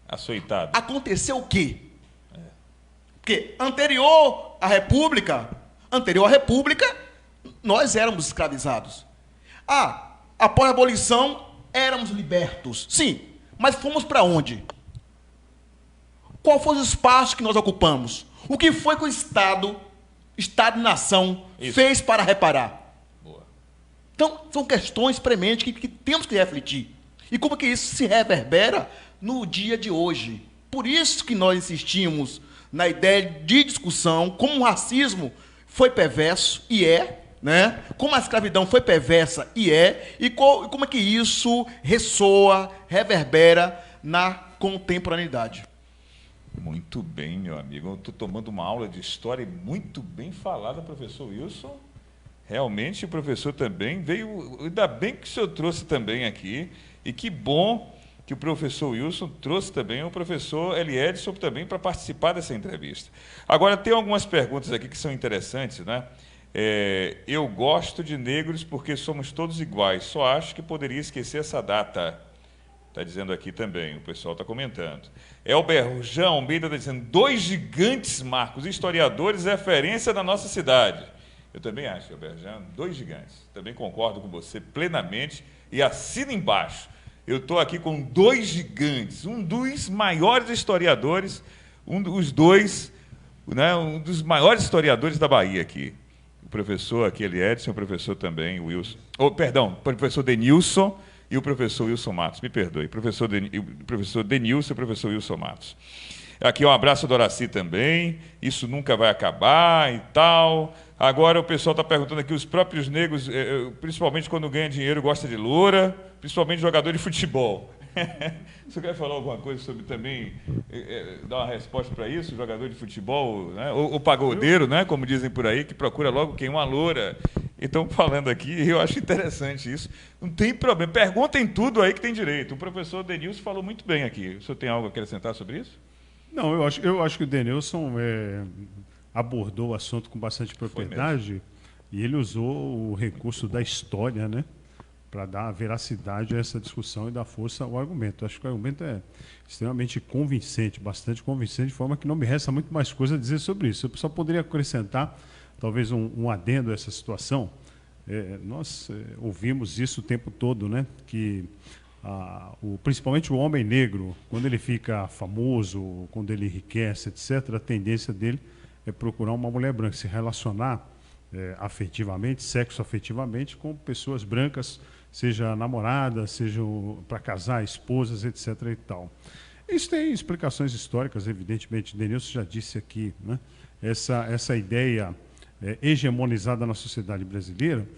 Açoitado. Aconteceu o quê? Porque anterior à República, nós éramos escravizados. Após a abolição, éramos libertos. Sim, mas fomos para onde? Qual foi o espaço que nós ocupamos? O que foi que o Estado-nação fez para reparar? Boa. Então, são questões prementes que temos que refletir. E como que isso se reverbera no dia de hoje? Por isso que nós insistimos na ideia de discussão, como o racismo foi perverso e né? Como a escravidão foi perversa e como é que isso ressoa, reverbera na contemporaneidade. Muito bem, meu amigo. Eu estou tomando uma aula de história muito bem falada, professor Wilson. Realmente, o professor também veio... Ainda bem que o senhor trouxe também aqui. E que bom que o professor Wilson trouxe também o professor Eliedson também para participar dessa entrevista. Agora, tem algumas perguntas aqui que são interessantes, né? Eu gosto de negros porque somos todos iguais. Só acho que poderia esquecer essa data. Está dizendo aqui também, o pessoal está comentando. Elber João Almeida está dizendo, 2 gigantes, Marcos, historiadores, referência da nossa cidade. Eu também acho, Elber João, 2 gigantes. Também concordo com você plenamente e assino embaixo. Eu estou aqui com 2 gigantes, um dos maiores historiadores, um dos maiores historiadores da Bahia aqui. O professor aqui, Eliedson, o professor também, o Wilson. O professor Denilson e o professor Wilson Matos, me perdoe, o professor Denilson e o professor Wilson Matos. Aqui um abraço do Horaci também, isso nunca vai acabar e tal. Agora o pessoal está perguntando aqui, os próprios negros, principalmente quando ganha dinheiro, gosta de loura, principalmente jogador de futebol. Você quer falar alguma coisa sobre também, dar uma resposta para isso, jogador de futebol, né? O pagodeiro, né? Como dizem por aí, que procura logo quem? Uma loura. Então, falando aqui, eu acho interessante isso. Não tem problema, perguntem tudo aí que tem direito. O professor Denilson falou muito bem aqui. O senhor tem algo a acrescentar sobre isso? Não, eu acho que o Denilson abordou o assunto com bastante propriedade e ele usou o recurso da história, né, para dar veracidade a essa discussão e dar força ao argumento. Acho que o argumento é extremamente convincente, bastante convincente, de forma que não me resta muito mais coisa a dizer sobre isso. Eu só poderia acrescentar, talvez, um adendo a essa situação. Nós ouvimos isso o tempo todo, né, que principalmente o homem negro, quando ele fica famoso, quando ele enriquece, etc., a tendência dele é procurar uma mulher branca, se relacionar afetivamente, sexo-afetivamente, com pessoas brancas, seja namorada, seja para casar, esposas, etc. e tal. Isso tem explicações históricas, evidentemente. Denilson já disse aqui, né? Essa ideia hegemonizada na sociedade brasileira,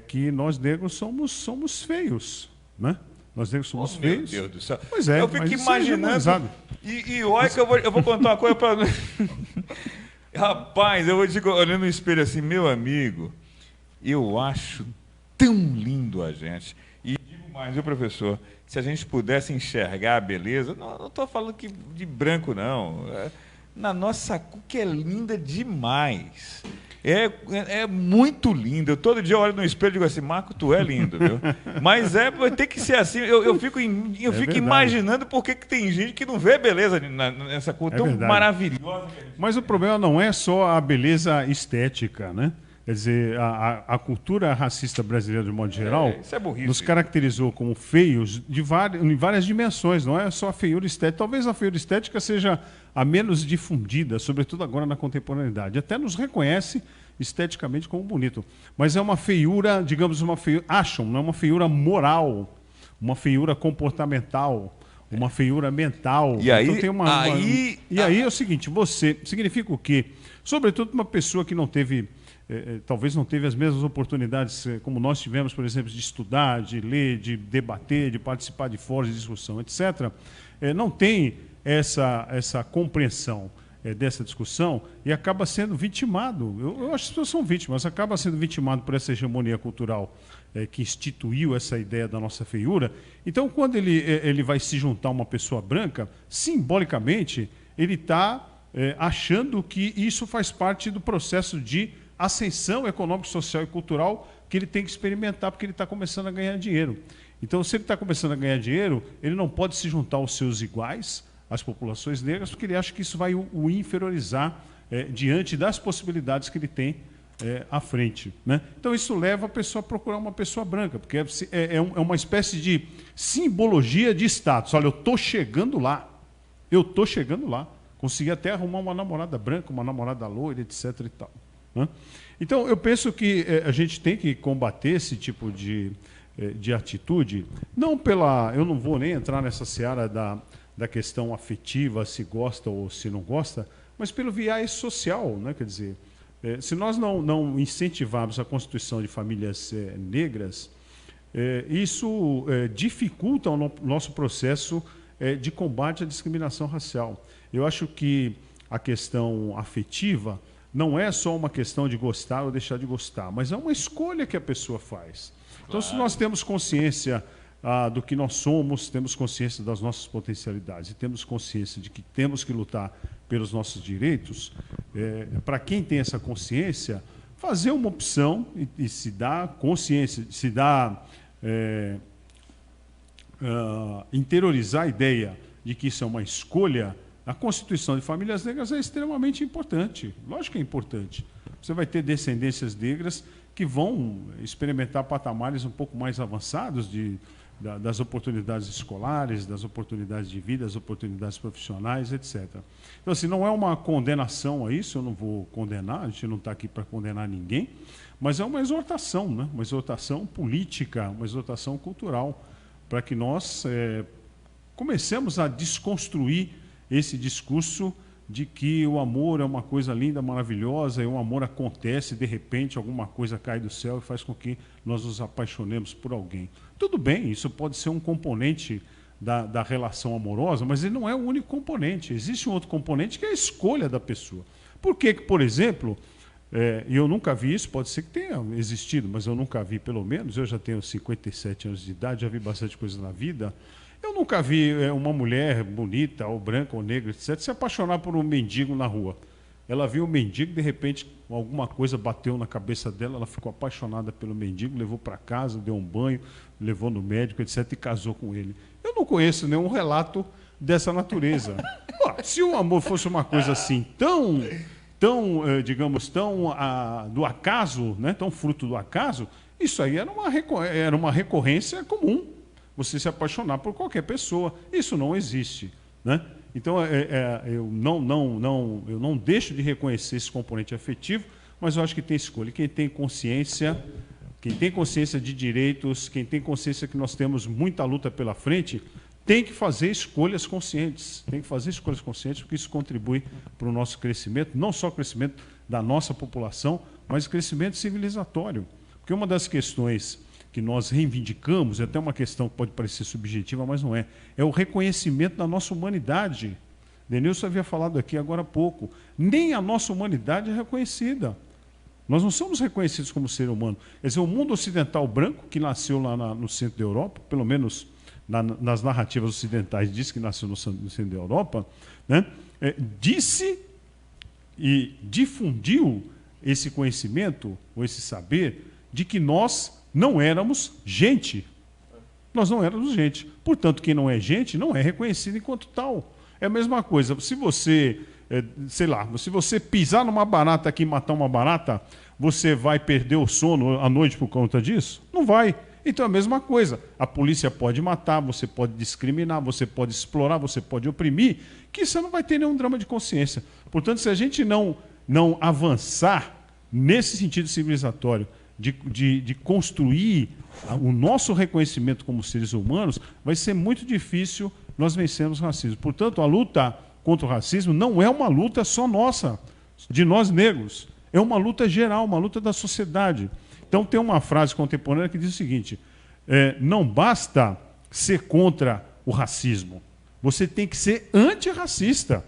que nós negros somos feios, né? Nós negros somos feios. Meu Deus do céu. Pois é, eu fico mas imaginando. E olha que eu vou contar uma coisa para. Rapaz, eu vou te olhando no espelho assim, meu amigo, eu acho tão lindo a gente. E digo mais, viu, professor? Se a gente pudesse enxergar a beleza, não estou falando de branco, não. Na nossa cor, que é linda demais. É muito lindo. Eu todo dia olho no espelho e digo assim, Marco, tu é lindo, viu? Mas tem que ser assim. Eu fico imaginando por que tem gente que não vê beleza nessa cor tão maravilhosa. Mas o problema não é só a beleza estética, né? Quer dizer, a cultura racista brasileira, de modo geral, nos caracterizou como feios em várias dimensões, não é só a feiura estética. Talvez a feiura estética seja a menos difundida, sobretudo agora na contemporaneidade. Até nos reconhece esteticamente como bonito. Mas é uma feiura, digamos, não é uma feiura moral, uma feiura comportamental, uma feiura mental. E aí, então, aí é o seguinte, significa o quê? Sobretudo uma pessoa que não teve... talvez não teve as mesmas oportunidades como nós tivemos, por exemplo, de estudar, de ler, de debater, de participar de fóruns de discussão, etc., não tem essa compreensão dessa discussão e acaba sendo vitimado. Eu acho que as pessoas são vítimas, acaba sendo vitimado por essa hegemonia cultural que instituiu essa ideia da nossa feiura. Então, quando ele vai se juntar a uma pessoa branca, simbolicamente, ele está achando que isso faz parte do processo de ascensão econômica, social e cultural que ele tem que experimentar porque ele está começando a ganhar dinheiro. Então, se ele está começando a ganhar dinheiro, ele não pode se juntar aos seus iguais, às populações negras, porque ele acha que isso vai o inferiorizar diante das possibilidades que ele tem à frente, né? Então, isso leva a pessoa a procurar uma pessoa branca, porque é uma espécie de simbologia de status. Olha, eu estou chegando lá, consegui até arrumar uma namorada branca, uma namorada loira, etc. e tal. Então, eu penso que a gente tem que combater esse tipo de atitude, eu não vou nem entrar nessa seara da questão afetiva, se gosta ou se não gosta, mas pelo viés social, né? Quer dizer, se nós não incentivarmos a constituição de famílias negras, isso dificulta o nosso processo de combate à discriminação racial. Eu acho que a questão afetiva não é só uma questão de gostar ou deixar de gostar, mas é uma escolha que a pessoa faz. Então, se nós temos consciência do que nós somos, temos consciência das nossas potencialidades e temos consciência de que temos que lutar pelos nossos direitos, para quem tem essa consciência, fazer uma opção e se dar consciência, interiorizar a ideia de que isso é uma escolha. A constituição de famílias negras é extremamente importante. Lógico que é importante. Você vai ter descendências negras que vão experimentar patamares um pouco mais avançados das oportunidades escolares, das oportunidades de vida, das oportunidades profissionais, etc. Então, assim, não é uma condenação a isso, eu não vou condenar, a gente não está aqui para condenar ninguém, mas é uma exortação, né? Uma exortação política, uma exortação cultural, para que nós comecemos a desconstruir esse discurso de que o amor é uma coisa linda, maravilhosa, e o amor acontece, de repente alguma coisa cai do céu e faz com que nós nos apaixonemos por alguém. Tudo bem, isso pode ser um componente da relação amorosa, mas ele não é o único componente. Existe um outro componente que é a escolha da pessoa. Por que, por exemplo, eu nunca vi isso, pode ser que tenha existido, mas eu nunca vi, pelo menos, eu já tenho 57 anos de idade, já vi bastante coisa na vida. Eu nunca vi uma mulher bonita, ou branca, ou negra, etc., se apaixonar por um mendigo na rua. Ela viu o mendigo, de repente, alguma coisa bateu na cabeça dela, ela ficou apaixonada pelo mendigo, levou para casa, deu um banho, levou no médico, etc., e casou com ele. Eu não conheço nenhum relato dessa natureza. Se o amor fosse uma coisa assim, tão do acaso, né, tão fruto do acaso, isso aí era uma recorrência comum. Você se apaixonar por qualquer pessoa, isso não existe, né? Então, eu não deixo de reconhecer esse componente afetivo, mas eu acho que tem escolha. Quem tem consciência de direitos, quem tem consciência que nós temos muita luta pela frente, tem que fazer escolhas conscientes. Tem que fazer escolhas conscientes, porque isso contribui para o nosso crescimento, não só o crescimento da nossa população, mas o crescimento civilizatório. Porque uma das questões que nós reivindicamos, é até uma questão que pode parecer subjetiva, mas não é. É o reconhecimento da nossa humanidade. Denilson havia falado aqui agora há pouco. Nem a nossa humanidade é reconhecida. Nós não somos reconhecidos como ser humano. Quer dizer, o mundo ocidental branco, que nasceu lá no centro da Europa, pelo menos nas narrativas ocidentais, diz que nasceu no centro da Europa, né? Disse e difundiu esse conhecimento, ou esse saber, de que nós não éramos gente. Nós não éramos gente. Portanto, quem não é gente não é reconhecido enquanto tal. É a mesma coisa. Se você, sei lá, se você pisar numa barata aqui e matar uma barata, você vai perder o sono à noite por conta disso? Não vai. Então é a mesma coisa. A polícia pode matar, você pode discriminar, você pode explorar, você pode oprimir, que você não vai ter nenhum drama de consciência. Portanto, se a gente não avançar nesse sentido civilizatório, de construir o nosso reconhecimento como seres humanos, vai ser muito difícil nós vencermos o racismo. Portanto, a luta contra o racismo não é uma luta só nossa, de nós negros. É uma luta geral, uma luta da sociedade. Então, tem uma frase contemporânea que diz o seguinte: não basta ser contra o racismo, você tem que ser antirracista.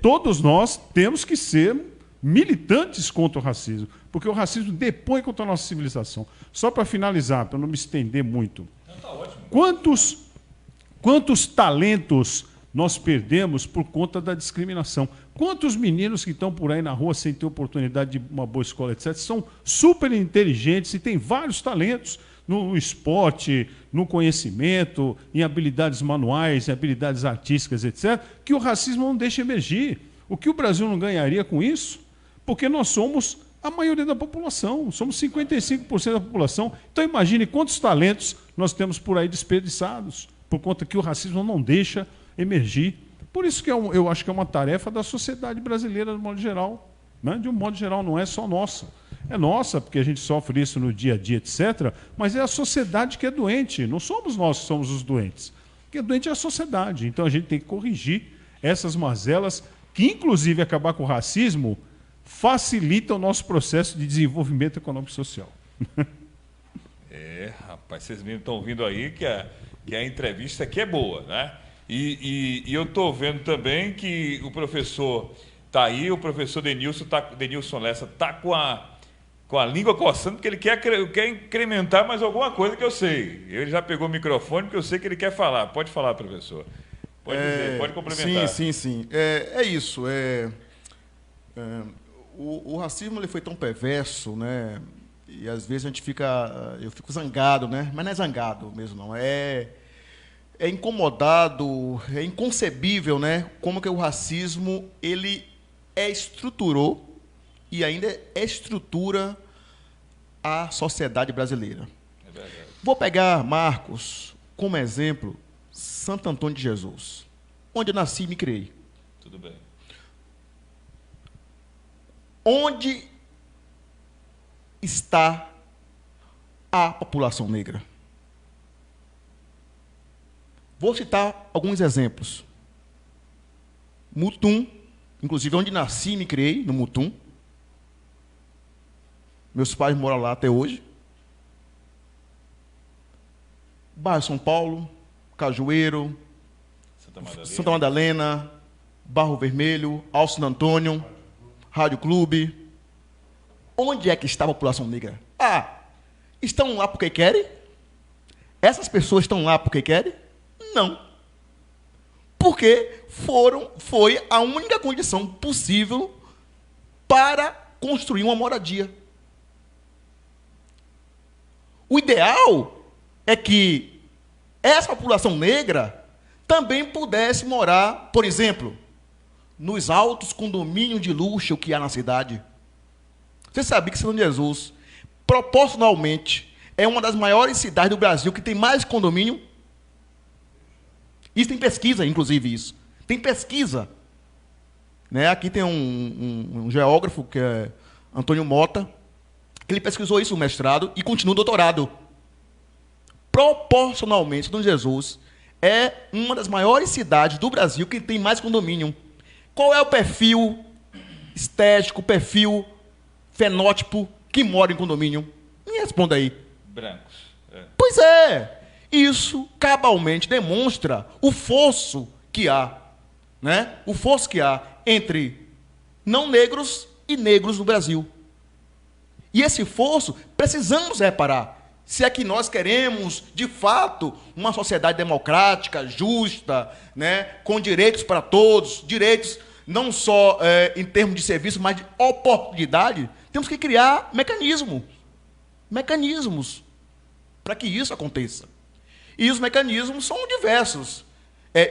Todos nós temos que ser militantes contra o racismo, porque o racismo depõe contra a nossa civilização. Só para finalizar, para não me estender muito, quantos talentos nós perdemos por conta da discriminação? Quantos meninos que estão por aí na rua sem ter oportunidade de uma boa escola, etc., são super inteligentes e têm vários talentos no esporte, no conhecimento, em habilidades manuais, em habilidades artísticas, etc., que o racismo não deixa emergir. O que o Brasil não ganharia com isso? Porque nós somos a maioria da população, somos 55% da população. Então imagine quantos talentos nós temos por aí desperdiçados, por conta que o racismo não deixa emergir. Por isso que eu acho que é uma tarefa da sociedade brasileira, de um modo geral. Né? De um modo geral, não é só nossa. É nossa, porque a gente sofre isso no dia a dia, etc., mas é a sociedade que é doente. Não somos nós que somos os doentes. Quem é doente é a sociedade. Então a gente tem que corrigir essas mazelas, que inclusive acabar com o racismo facilita o nosso processo de desenvolvimento econômico e social. Rapaz, vocês estão ouvindo aí que a entrevista aqui é boa, né? E eu estou vendo também que o professor está aí, o professor Denilson Lessa está com a língua coçando, porque ele quer incrementar mais alguma coisa que eu sei. Ele já pegou o microfone, porque eu sei que ele quer falar. Pode falar, professor. Pode dizer, pode complementar. Sim. É isso. O racismo ele foi tão perverso, né? E às vezes eu fico zangado, né? Mas não é zangado mesmo, não. É incomodado, é inconcebível, né? Como que o racismo ele estruturou e ainda estrutura a sociedade brasileira. É verdade. Vou pegar, Marcos, como exemplo, Santo Antônio de Jesus, onde eu nasci e me criei. Tudo bem. Onde está a população negra? Vou citar alguns exemplos. Mutum, inclusive onde nasci e me criei, no Mutum. Meus pais moram lá até hoje. Bairro São Paulo, Cajueiro, Santa Madalena, Barro Vermelho, Alto Antônio, Rádio Clube. Onde é que está a população negra? Estão lá porque querem? Essas pessoas estão lá porque querem? Não. Porque foi a única condição possível para construir uma moradia. O ideal é que essa população negra também pudesse morar, por exemplo, nos altos condomínios de luxo que há na cidade. Você sabia que São Jesus, proporcionalmente, é uma das maiores cidades do Brasil que tem mais condomínio? Isso tem pesquisa, inclusive, isso. Tem pesquisa. Né? Aqui tem um geógrafo, que é Antônio Mota, que ele pesquisou isso no mestrado e continua o doutorado. Proporcionalmente, São Jesus é uma das maiores cidades do Brasil que tem mais condomínio. Qual é o perfil estético, perfil fenótipo que mora em condomínio? Me responda aí. Brancos. Pois é. Isso cabalmente demonstra o fosso que há, né? O fosso que há entre não negros e negros no Brasil. E esse fosso precisamos reparar. Se é que nós queremos, de fato, uma sociedade democrática, justa, né? Com direitos para todos, direitos não só em termos de serviço, mas de oportunidade, temos que criar mecanismos para que isso aconteça. E os mecanismos são diversos.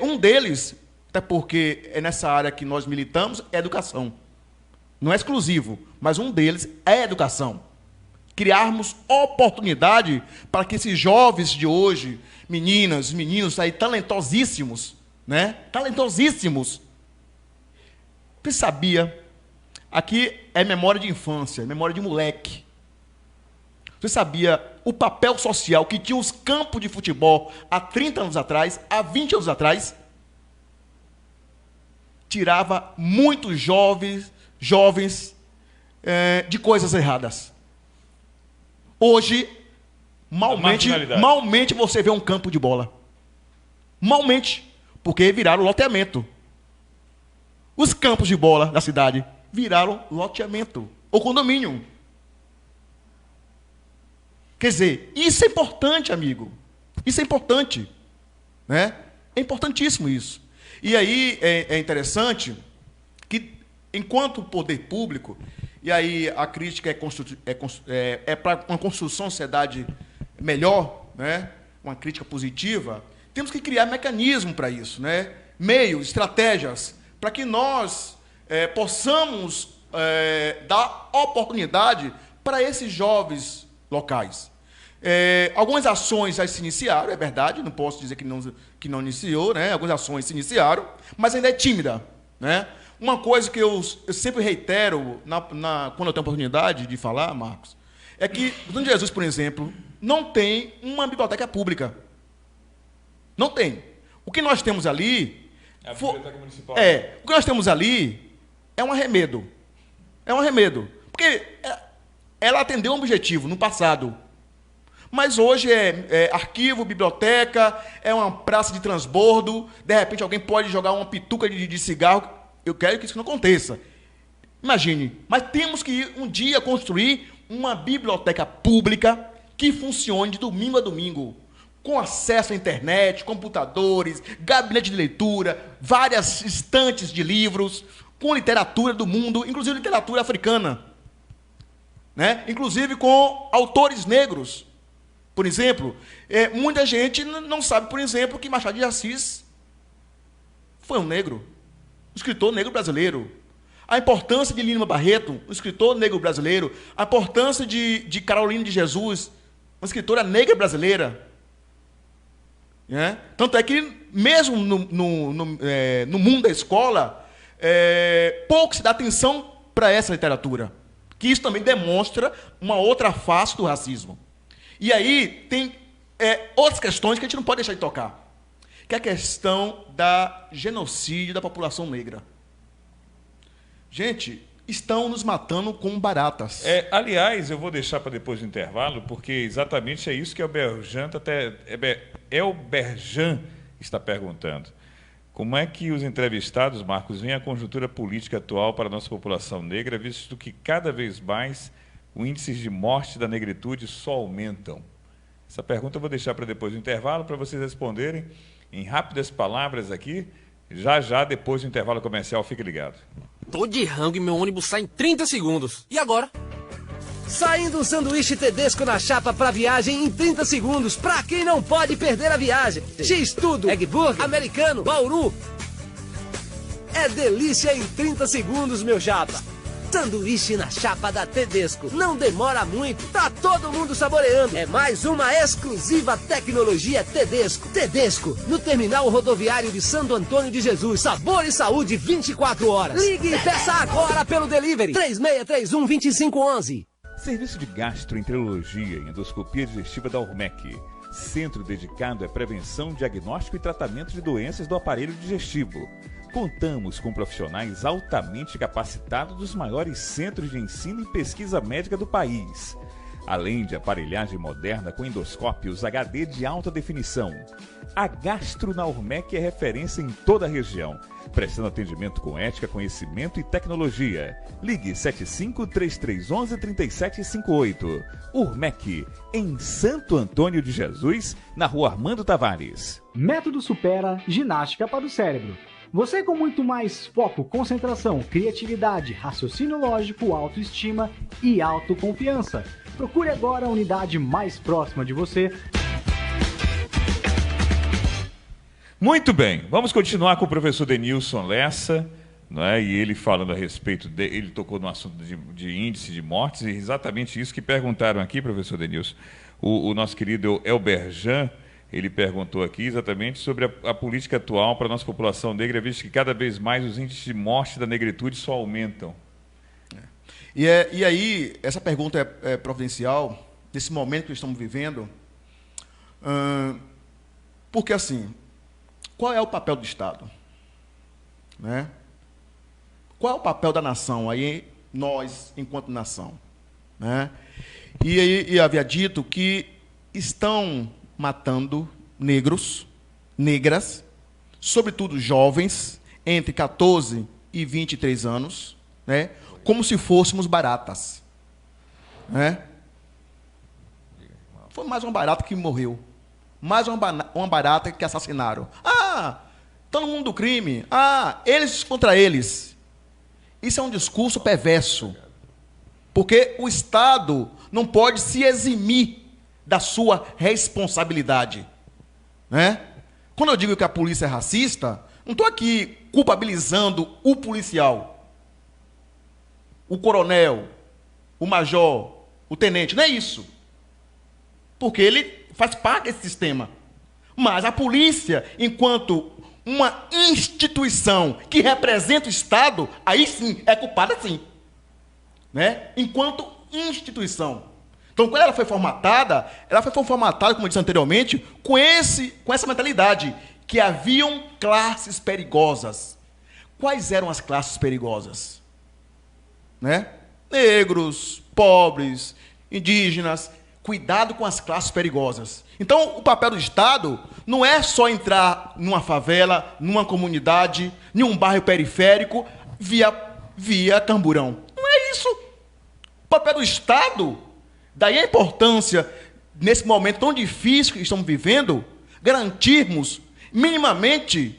Um deles, até porque é nessa área que nós militamos, é a educação. Não é exclusivo, mas um deles é a educação. Criarmos oportunidade para que esses jovens de hoje, meninos aí talentosíssimos, né? Talentosíssimos. Você sabia? Aqui é memória de infância, memória de moleque. Você sabia o papel social que tinha os campos de futebol há 30 anos atrás, há 20 anos atrás? Tirava muitos jovens de coisas erradas. Hoje, malmente você vê um campo de bola. Malmente, porque viraram loteamento. Os campos de bola da cidade viraram loteamento ou condomínio. Quer dizer, isso é importante, amigo. Isso é importante, né? É importantíssimo isso. E aí é interessante que, enquanto poder público, e aí a crítica é para uma construção de sociedade melhor, né? Uma crítica positiva, temos que criar mecanismo para isso, né? Meios, estratégias, para que nós possamos dar oportunidade para esses jovens locais. Algumas ações já se iniciaram, é verdade, não posso dizer que não iniciou, né? Algumas ações se iniciaram, mas ainda é tímida, né? Uma coisa que eu sempre reitero quando eu tenho oportunidade de falar, Marcos, é que o Dom Jesus, por exemplo, não tem uma biblioteca pública. Não tem. O que nós temos ali... É a biblioteca municipal. O que nós temos ali é um arremedo. É um arremedo. Porque ela atendeu um objetivo no passado. Mas hoje é arquivo, biblioteca, é uma praça de transbordo, de repente alguém pode jogar uma pituca de cigarro. Eu quero que isso não aconteça. Imagine, mas temos que um dia construir uma biblioteca pública que funcione de domingo a domingo, com acesso à internet, computadores, gabinete de leitura, várias estantes de livros, com literatura do mundo, inclusive literatura africana, né? Inclusive com autores negros. Por exemplo, muita gente não sabe, por exemplo, que Machado de Assis foi um negro, um escritor negro brasileiro. A importância de Lima Barreto, um escritor negro brasileiro. A importância de Carolina de Jesus, uma escritora negra brasileira. Tanto é que, mesmo no mundo da escola, pouco se dá atenção para essa literatura. Que isso também demonstra uma outra face do racismo. E aí tem outras questões que a gente não pode deixar de tocar, que é a questão da genocídio da população negra. Gente, estão nos matando como baratas. Aliás, eu vou deixar para depois do intervalo, porque exatamente é isso que Elberjan está perguntando. Como é que os entrevistados, Marcos, veem a conjuntura política atual para a nossa população negra, visto que cada vez mais os índices de morte da negritude só aumentam? Essa pergunta eu vou deixar para depois do intervalo, para vocês responderem em rápidas palavras aqui, já depois do intervalo comercial. Fique ligado. Tô de rango e meu ônibus sai em 30 segundos. E agora? Saindo um sanduíche Tedesco na chapa para viagem em 30 segundos, para quem não pode perder a viagem. X-Tudo, Egg Burger, Americano, Bauru. É delícia em 30 segundos, meu chapa. Sanduíche na chapa da Tedesco. Não demora muito, tá todo mundo saboreando. É mais uma exclusiva tecnologia Tedesco. Tedesco, no terminal rodoviário de Santo Antônio de Jesus. Sabor e saúde 24 horas. Ligue e peça agora pelo delivery. 3631-2511. Serviço de gastroenterologia e endoscopia digestiva da Urmec. Centro dedicado à prevenção, diagnóstico e tratamento de doenças do aparelho digestivo. Contamos com profissionais altamente capacitados dos maiores centros de ensino e pesquisa médica do país. além de aparelhagem moderna com endoscópios HD de alta definição. A Gastro na Urmec é referência em toda a região, prestando atendimento com ética, conhecimento e tecnologia. Ligue 75-3311-3758. Urmec, em Santo Antônio de Jesus, na Rua Armando Tavares. Método Supera, ginástica para o cérebro. Você com muito mais foco, concentração, criatividade, raciocínio lógico, autoestima e autoconfiança. Procure agora a unidade mais próxima de você. Muito bem, vamos continuar com o professor Denilson Lessa, não é? E ele falando a respeito, ele tocou no assunto de índice de mortes, e exatamente isso que perguntaram aqui, professor Denilson. O nosso querido Elber Jean, ele perguntou aqui exatamente sobre a política atual para a nossa população negra, visto que cada vez mais os índices de morte da negritude só aumentam. E aí, essa pergunta é providencial, nesse momento que estamos vivendo, porque assim, qual é o papel do Estado? Né? Qual é o papel da nação, aí, nós, enquanto nação? Né? E havia dito que estão matando negros, negras, sobretudo jovens, entre 14 e 23 anos, né? Como se fôssemos baratas. Né? Foi mais uma barata que morreu. Mais uma barata que assassinaram. Estão no mundo do crime. Eles contra eles. Isso é um discurso perverso. Porque o Estado não pode se eximir da sua responsabilidade. Né? Quando eu digo que a polícia é racista, não estou aqui culpabilizando o policial, o coronel, o major, o tenente. Não é isso. Porque ele faz parte desse sistema. Mas a polícia, enquanto uma instituição que representa o Estado, aí sim, é culpada sim. Né? Enquanto instituição. Então, quando ela foi formatada, como eu disse anteriormente, com essa mentalidade, que haviam classes perigosas. Quais eram as classes perigosas? Né? Negros, pobres, indígenas. Cuidado com as classes perigosas. Então, o papel do Estado não é só entrar numa favela, numa comunidade, em um bairro periférico, via camburão. Não é isso. O papel do Estado, daí a importância, nesse momento tão difícil que estamos vivendo, garantirmos, minimamente,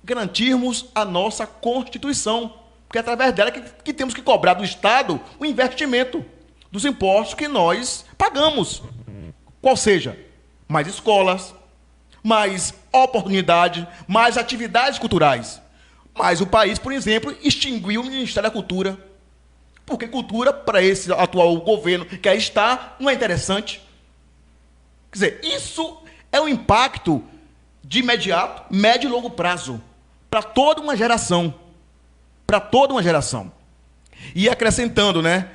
garantirmos a nossa Constituição. Porque é através dela que temos que cobrar do Estado o investimento dos impostos que nós pagamos. Qual seja, mais escolas, mais oportunidade, mais atividades culturais. Mas o país, por exemplo, extinguiu o Ministério da Cultura. Porque cultura, para esse atual governo que aí está, não é interessante. Quer dizer, isso é um impacto de imediato, médio e longo prazo, para toda uma geração. Para toda uma geração. E acrescentando, né?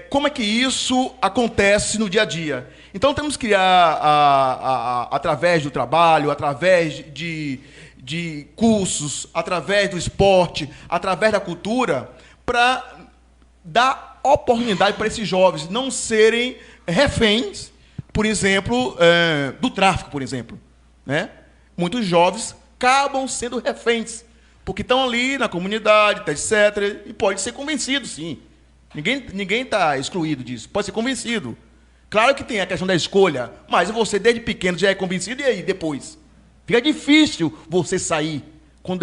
Como é que isso acontece no dia a dia? Então, temos que criar, através do trabalho, através de cursos, através do esporte, através da cultura, para dar oportunidade para esses jovens não serem reféns, por exemplo, do tráfico, por exemplo. Né? Muitos jovens acabam sendo reféns, porque estão ali na comunidade, etc., e pode ser convencido, sim. Ninguém está excluído disso, pode ser convencido. Claro que tem a questão da escolha, mas você desde pequeno já é convencido, e aí depois? Fica difícil você sair quando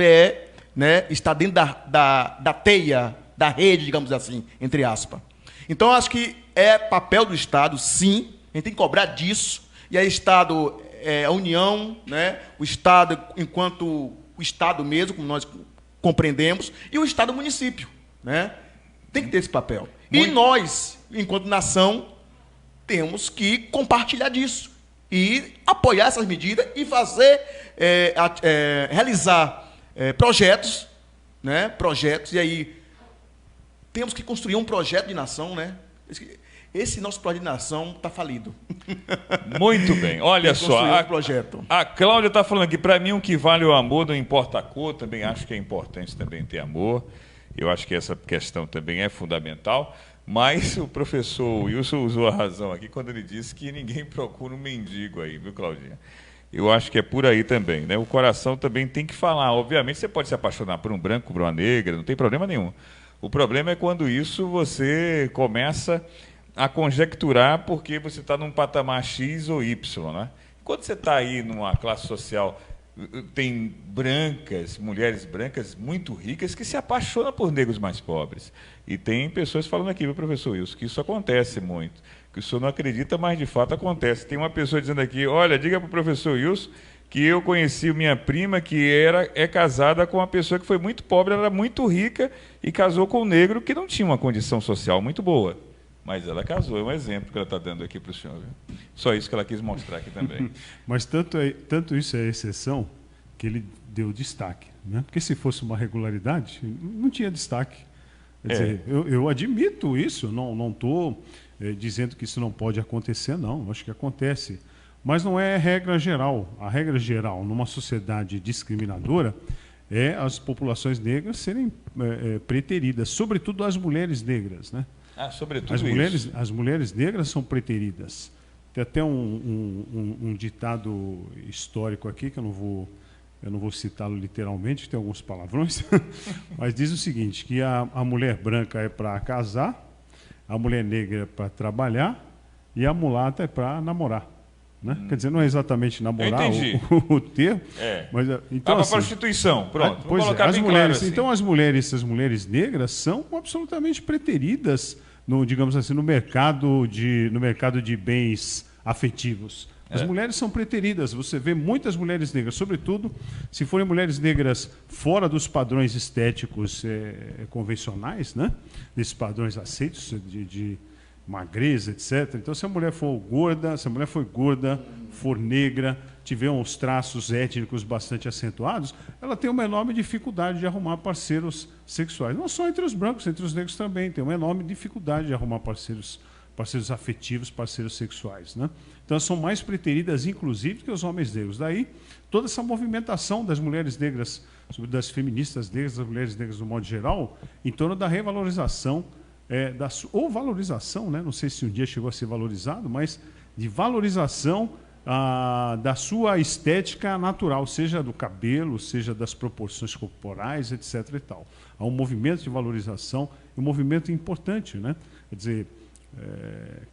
está dentro da teia, da rede, digamos assim, entre aspas. Então, acho que é papel do Estado, sim, a gente tem que cobrar disso, e aí Estado, a União, né, o Estado enquanto o Estado mesmo, como nós compreendemos, e o Estado município, né? Tem que ter esse papel. E nós, enquanto nação, temos que compartilhar disso e apoiar essas medidas e fazer, realizar projetos, né? Projetos, e aí temos que construir um projeto de nação, né? Esse nosso projeto de nação está falido. Muito bem. Olha só, a Cláudia está falando aqui, para mim o que vale o amor, não importa a cor, também acho que é importante também ter amor. Eu acho que essa questão também é fundamental. Mas o professor Wilson usou a razão aqui quando ele disse que ninguém procura um mendigo aí, viu, Claudinha? Eu acho que é por aí também, né? O coração também tem que falar. Obviamente, você pode se apaixonar por um branco, por uma negra, não tem problema nenhum. O problema é quando isso você começa a conjecturar porque você está num patamar X ou Y, né? Quando você está aí numa classe social, tem brancas, mulheres brancas muito ricas que se apaixonam por negros mais pobres. E tem pessoas falando aqui, viu, professor Wilson, que isso acontece muito. Que o senhor não acredita, mas de fato acontece. Tem uma pessoa dizendo aqui, olha, diga para o professor Wilson que eu conheci minha prima que é casada com uma pessoa que foi muito pobre, ela era muito rica e casou com um negro que não tinha uma condição social muito boa. Mas ela casou, é um exemplo que ela está dando aqui para o senhor. Viu? Só isso que ela quis mostrar aqui também. Mas tanto isso é exceção que ele deu destaque. Né? Porque se fosse uma regularidade, não tinha destaque. Quer dizer, eu admito isso, não estou dizendo que isso não pode acontecer, não. Acho que acontece. Mas não é regra geral. A regra geral, numa sociedade discriminadora, é as populações negras serem preteridas, sobretudo as mulheres negras. Né? Sobretudo as mulheres negras são preteridas. Tem até um ditado histórico aqui, que eu não vou citá-lo literalmente, tem alguns palavrões, mas diz o seguinte, que a mulher branca é para casar, a mulher negra é para trabalhar e a mulata é para namorar. Né? Quer dizer, não é exatamente namorar o termo, mas então para prostituição, pronto. Pois é, as mulheres, claro assim. Então as mulheres negras são absolutamente preteridas no, digamos assim, no mercado de bens afetivos. As mulheres são preteridas. Você vê muitas mulheres negras, sobretudo se forem mulheres negras fora dos padrões estéticos convencionais, né? Desses padrões aceitos de magreza, etc. Então, se a mulher for gorda, for negra, tiver uns traços étnicos bastante acentuados, ela tem uma enorme dificuldade de arrumar parceiros sexuais. Não só entre os brancos, entre os negros também. Tem uma enorme dificuldade de arrumar parceiros afetivos, parceiros sexuais. Né? Então, elas são mais preteridas, inclusive, que os homens negros. Daí, toda essa movimentação das mulheres negras, das feministas negras, das mulheres negras no modo geral, em torno da revalorização ou valorização, né? Não sei se um dia chegou a ser valorizado, mas de valorização da sua estética natural, seja do cabelo, seja das proporções corporais, etc. e tal. Há um movimento de valorização, um movimento importante, né? Quer dizer,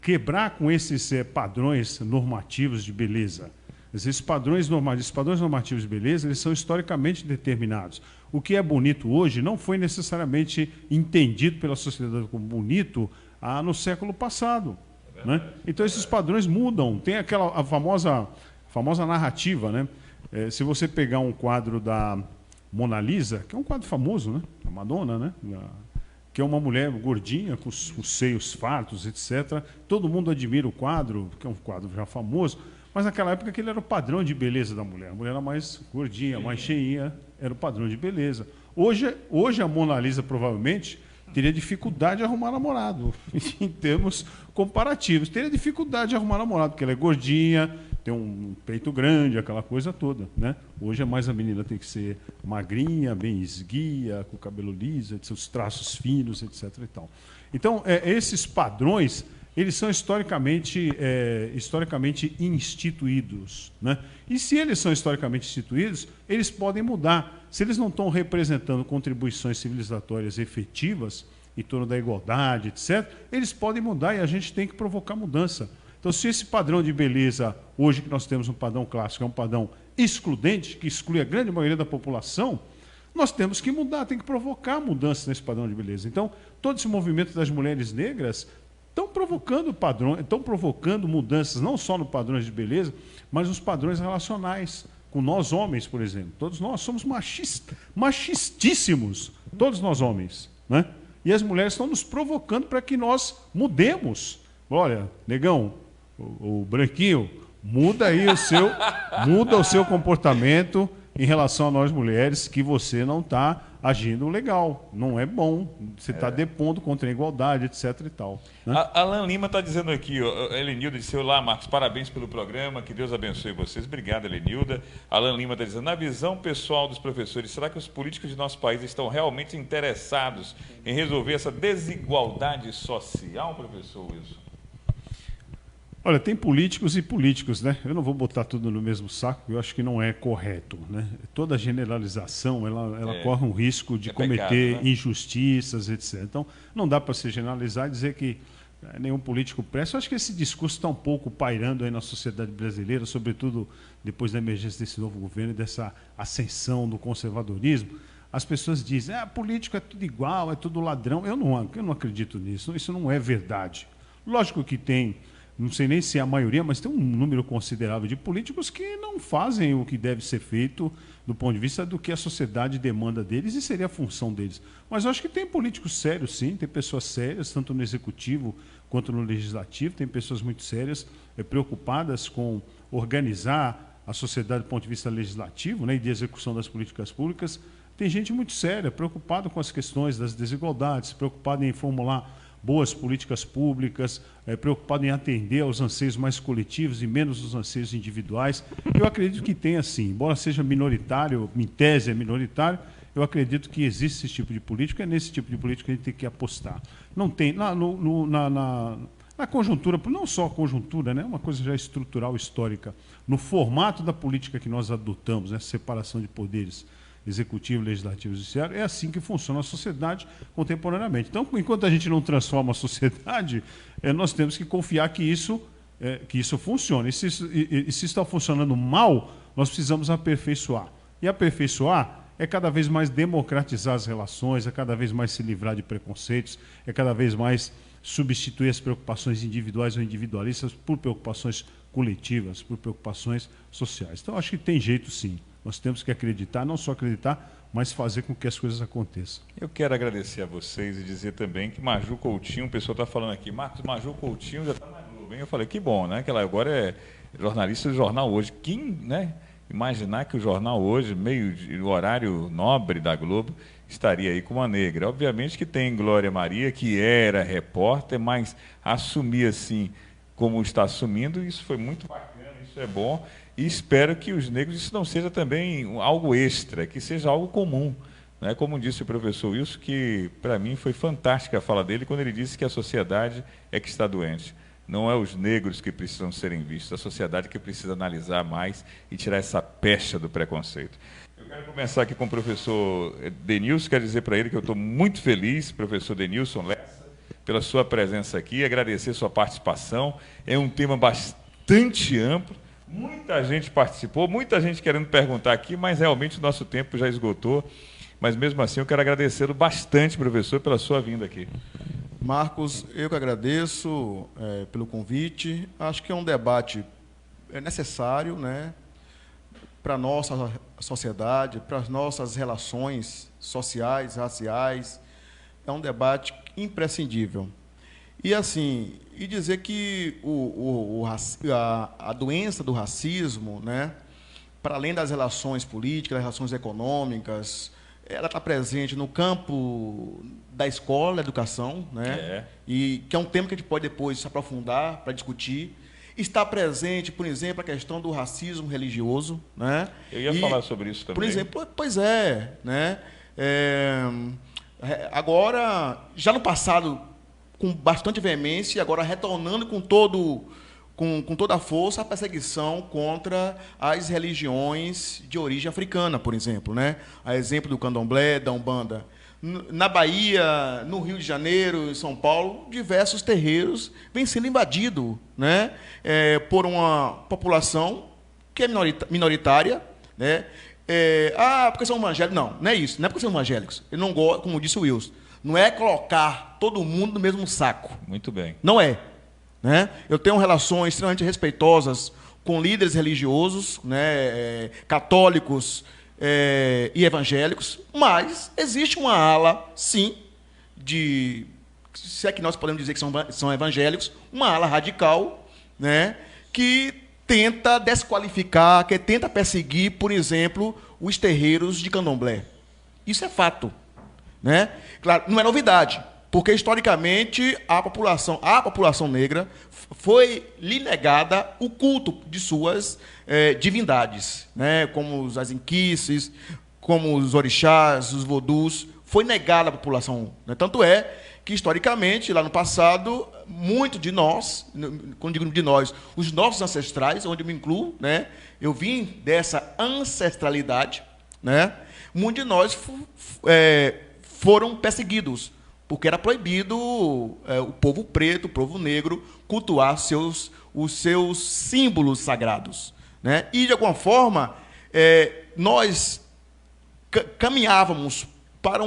quebrar com esses padrões normativos de beleza. Esses padrões normativos de beleza, eles são historicamente determinados. O que é bonito hoje não foi necessariamente entendido pela sociedade como bonito no século passado. Né? Então, esses padrões mudam. Tem a famosa narrativa. Né? Se você pegar um quadro da Mona Lisa, que é um quadro famoso, né? A Madonna, né? Que é uma mulher gordinha, com os seios fartos, etc. Todo mundo admira o quadro, que é um quadro já famoso, mas naquela época aquele era o padrão de beleza da mulher. A mulher era mais gordinha, mais cheinha, era o padrão de beleza. Hoje a Mona Lisa provavelmente teria dificuldade de arrumar namorado, em termos comparativos. Teria dificuldade de arrumar namorado, porque ela é gordinha, tem um peito grande, aquela coisa toda. Né? Hoje a menina tem que ser magrinha, bem esguia, com cabelo liso, seus traços finos, etc. E tal. Então, esses padrões, eles são historicamente instituídos. Né? E se eles são historicamente instituídos, eles podem mudar. Se eles não estão representando contribuições civilizatórias efetivas em torno da igualdade, etc., eles podem mudar e a gente tem que provocar mudança. Então, se esse padrão de beleza, hoje que nós temos um padrão clássico, é um padrão excludente, que exclui a grande maioria da população, nós temos que mudar, tem que provocar mudanças nesse padrão de beleza. Então, todo esse movimento das mulheres negras estão provocando mudanças, não só no padrões de beleza, mas nos padrões relacionais. Com nós homens, por exemplo. Todos nós somos machistíssimos, todos nós homens. Né? E as mulheres estão nos provocando para que nós mudemos. Olha, negão, o branquinho, muda o seu comportamento, em relação a nós mulheres que você não está agindo legal, não é bom, você está depondo contra a igualdade, etc. e tal. Né? Alan Lima está dizendo aqui, Helenilda disse: olá, Marcos, parabéns pelo programa, que Deus abençoe vocês. Obrigado, Helenilda. Alan Lima está dizendo: na visão pessoal dos professores, será que os políticos de nosso país estão realmente interessados em resolver essa desigualdade social, professor Wilson? Olha, tem políticos e políticos, né? Eu não vou botar tudo no mesmo saco, eu acho que não é correto, né? Toda generalização, ela corre um risco de cometer pecado, né? Injustiças, etc. Então, não dá para se generalizar e dizer que nenhum político presta. Eu acho que esse discurso está um pouco pairando aí na sociedade brasileira, sobretudo depois da emergência desse novo governo e dessa ascensão do conservadorismo. As pessoas dizem: político é tudo igual, é tudo ladrão. Eu não acredito nisso, isso não é verdade. Lógico que tem... Não sei nem se é a maioria, mas tem um número considerável de políticos que não fazem o que deve ser feito do ponto de vista do que a sociedade demanda deles e seria a função deles. Mas eu acho que tem políticos sérios, sim, tem pessoas sérias, tanto no executivo quanto no legislativo, tem pessoas muito sérias, preocupadas com organizar a sociedade do ponto de vista legislativo, né, e de execução das políticas públicas. Tem gente muito séria, preocupada com as questões das desigualdades, preocupada em formular boas políticas públicas, preocupado em atender aos anseios mais coletivos e menos os anseios individuais. Eu acredito que tem, assim, embora seja minoritário, em tese é minoritário, eu acredito que existe esse tipo de política, é nesse tipo de política que a gente tem que apostar. Não tem, na conjuntura, não só a conjuntura, né, uma coisa já estrutural, histórica, no formato da política que nós adotamos, né, separação de poderes, executivo, legislativo e judiciário, é assim que funciona a sociedade contemporaneamente. Então, enquanto a gente não transforma a sociedade, nós temos que confiar que isso funcione. E se está funcionando mal, nós precisamos aperfeiçoar. E aperfeiçoar é cada vez mais democratizar as relações, é cada vez mais se livrar de preconceitos, é cada vez mais substituir as preocupações individuais ou individualistas por preocupações coletivas, por preocupações sociais. Então, acho que tem jeito, sim. Nós temos que acreditar, não só acreditar, mas fazer com que as coisas aconteçam. Eu quero agradecer a vocês e dizer também que Maju Coutinho, o pessoal está falando aqui, Marcos, Maju Coutinho já está na Globo, hein? Eu falei, que bom, né? Que ela agora é jornalista do Jornal Hoje. Quem, né, imaginar que o Jornal Hoje, o horário nobre da Globo, estaria aí com uma negra? Obviamente que tem Glória Maria, que era repórter, mas assumir assim como está assumindo, isso foi muito bacana, isso é bom. E espero que os negros, isso não seja também algo extra, que seja algo comum. Né? Como disse o professor Wilson, que para mim foi fantástica a fala dele, quando ele disse que a sociedade é que está doente. Não é os negros que precisam serem vistos, a sociedade que precisa analisar mais e tirar essa pecha do preconceito. Eu quero começar aqui com o professor Denilson, quero dizer para ele que eu estou muito feliz, professor Denilson Lessa, pela sua presença aqui, agradecer sua participação. É um tema bastante amplo. Muita gente participou, muita gente querendo perguntar aqui, mas realmente o nosso tempo já esgotou. Mas mesmo assim eu quero agradecê-lo bastante, professor, pela sua vinda aqui. Marcos, eu que agradeço pelo convite. Acho que é um debate necessário, né, para a nossa sociedade, para as nossas relações sociais, raciais. É um debate imprescindível. E assim, dizer que a doença do racismo, né, para além das relações políticas, das relações econômicas, ela está presente no campo da escola, da educação, né, e que é um tema que a gente pode depois se aprofundar para discutir. Está presente, por exemplo, a questão do racismo religioso, né? Eu ia falar sobre isso também. Por exemplo, pois é, né? Agora, já no passado, com bastante veemência, agora retornando com toda a força a perseguição contra as religiões de origem africana, por exemplo, né? A exemplo do candomblé, da Umbanda. Na Bahia, no Rio de Janeiro, em São Paulo, diversos terreiros vêm sendo invadidos, né, por uma população que é minoritária, né? Porque são evangélicos. Não é isso. Não é porque são evangélicos. Eu não gosto, como disse o Wilson, não é colocar todo mundo no mesmo saco. Muito bem. Não é. Né? Eu tenho relações extremamente respeitosas com líderes religiosos, né, católicos e evangélicos, mas existe uma ala, sim, se é que nós podemos dizer que são evangélicos, uma ala radical, né, que tenta desqualificar, que tenta perseguir, por exemplo, os terreiros de candomblé. Isso é fato, né? Claro, não é novidade, porque historicamente a população negra foi lhe negada o culto de suas divindades, né? Como as inquices, como os orixás, os vodus, foi negada à população, né? Tanto é que, historicamente, lá no passado, muito de nós, quando digo de nós, os nossos ancestrais, onde eu me incluo, né? Eu vim dessa ancestralidade, né? Muitos de nós foram perseguidos, porque era proibido o povo preto, o povo negro, cultuar os seus símbolos sagrados, né? E, de alguma forma, nós caminhávamos para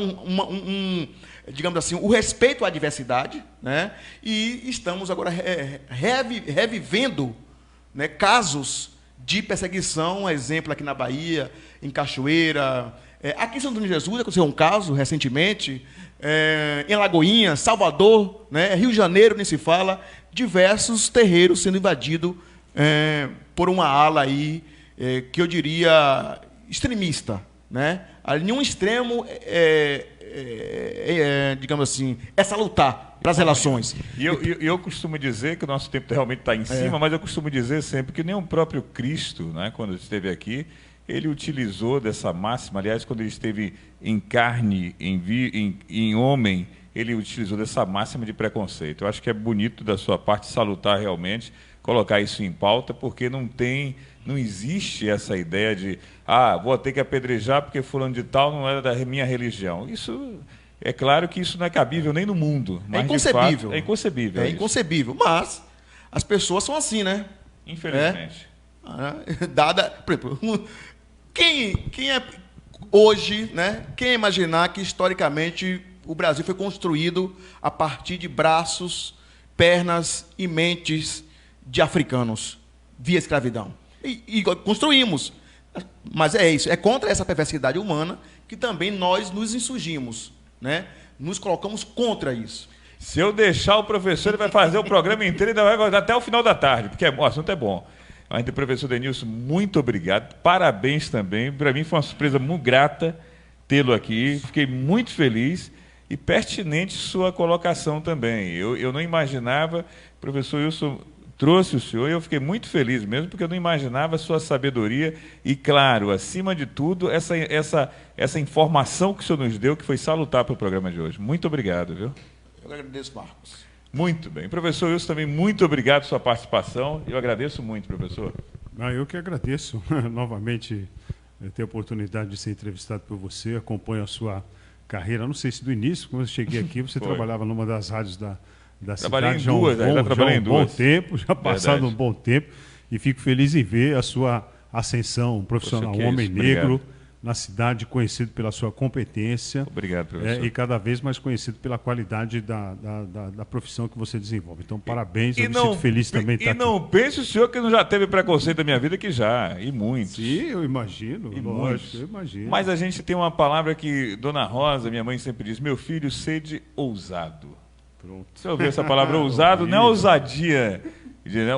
digamos assim, o respeito à diversidade, né? E estamos agora revivendo, né, casos de perseguição, exemplo aqui na Bahia, em Cachoeira, aqui em São Antônio de Jesus aconteceu um caso recentemente, em Alagoinhas, Salvador, né, Rio de Janeiro, nem se fala, diversos terreiros sendo invadidos por uma ala aí, que eu diria extremista, né? Em um extremo, digamos assim, é salutar para as relações. E eu costumo dizer que o nosso tempo realmente está em cima, mas eu costumo dizer sempre que nem o próprio Cristo, né, quando esteve aqui, ele utilizou dessa máxima. Aliás, quando ele esteve em carne, em homem, ele utilizou dessa máxima de preconceito. Eu acho que é bonito da sua parte salutar realmente, colocar isso em pauta, porque não existe essa ideia de vou ter que apedrejar porque fulano de tal não era da minha religião. Isso, é claro que isso não é cabível nem no mundo. Mas, é inconcebível. Fato, é inconcebível. É inconcebível. Mas as pessoas são assim, né? Infelizmente. Por exemplo, quem é hoje, né? Quem imaginar que historicamente o Brasil foi construído a partir de braços, pernas e mentes de africanos via escravidão. E construímos. Mas é isso, é contra essa perversidade humana que também nós nos insurgimos, né? Nos colocamos contra isso. Se eu deixar o professor, ele vai fazer o programa inteiro e ainda vai até o final da tarde, porque o assunto é bom. Mas, professor Denilson, muito obrigado, parabéns também. Para mim foi uma surpresa muito grata tê-lo aqui, fiquei muito feliz e pertinente sua colocação também. Eu não imaginava, professor Wilson trouxe o senhor e eu fiquei muito feliz mesmo, porque eu não imaginava a sua sabedoria e, claro, acima de tudo, essa informação que o senhor nos deu, que foi salutar para o programa de hoje. Muito obrigado, viu? Eu agradeço, Marcos. Muito bem. Professor Wilson, também muito obrigado pela sua participação. Eu agradeço muito, professor. Eu que agradeço novamente ter a oportunidade de ser entrevistado por você, acompanho a sua carreira, não sei se do início, quando eu cheguei aqui, você trabalhava numa das rádios da trabalhei cidade em duas, já um bom tempo, já passado um bom tempo, e fico feliz em ver a sua ascensão profissional, um homem negro na cidade, conhecido pela sua competência. Obrigado, professor. E cada vez mais conhecido pela qualidade da profissão que você desenvolve. Então, parabéns, eu me sinto feliz também estar aqui. E não pense o senhor que não já teve preconceito na minha vida, que já, e muitos. Sim, eu imagino, lógico, eu imagino. Mas a gente tem uma palavra que Dona Rosa, minha mãe, sempre diz: meu filho, sede ousado. Pronto. Você ouviu essa palavra ousado? Não é ousadia.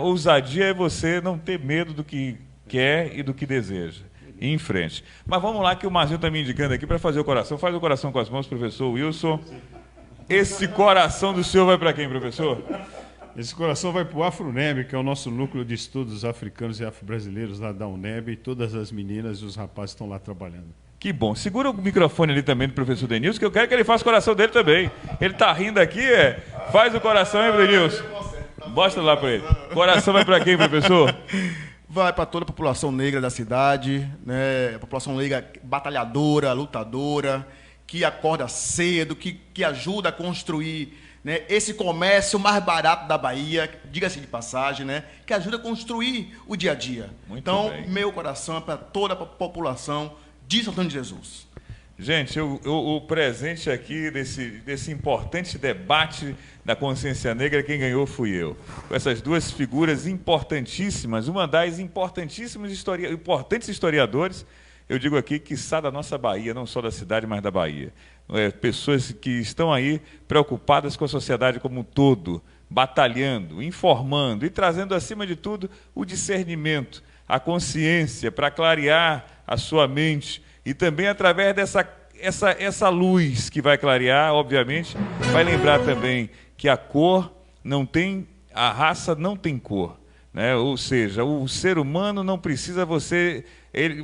Ousadia é você não ter medo do que quer e do que deseja. E em frente. Mas vamos lá, que o Marzinho está me indicando aqui para fazer o coração. Faz o coração com as mãos, professor Wilson. Esse coração do senhor vai para quem, professor? Esse coração vai para o Afroneb, que é o nosso núcleo de estudos africanos e afro-brasileiros lá da UNEB, e todas as meninas e os rapazes estão lá trabalhando. Que bom. Segura o microfone ali também do professor Denilson, que eu quero que ele faça o coração dele também. Ele está rindo aqui, faz o coração aí, Denilson. Mostra lá para ele. Coração vai para quem, professor? Vai para toda a população negra da cidade, né? A população negra batalhadora, lutadora, que acorda cedo, que ajuda a construir, né, esse comércio mais barato da Bahia, diga-se de passagem, né, que ajuda a construir o dia a dia. Muito então, bem. Meu coração é para toda a população de São Antônio de Jesus. Gente, o presente aqui desse importante debate da consciência negra, quem ganhou fui eu. Com essas duas figuras importantíssimas, uma das importantes historiadores, eu digo aqui, quiçá da nossa Bahia, não só da cidade, mas da Bahia. Pessoas que estão aí preocupadas com a sociedade como um todo, batalhando, informando e trazendo, acima de tudo, o discernimento, a consciência para clarear a sua mente e também através dessa luz que vai clarear, obviamente, vai lembrar também que a raça não tem cor, né? Ou seja, o ser humano não precisa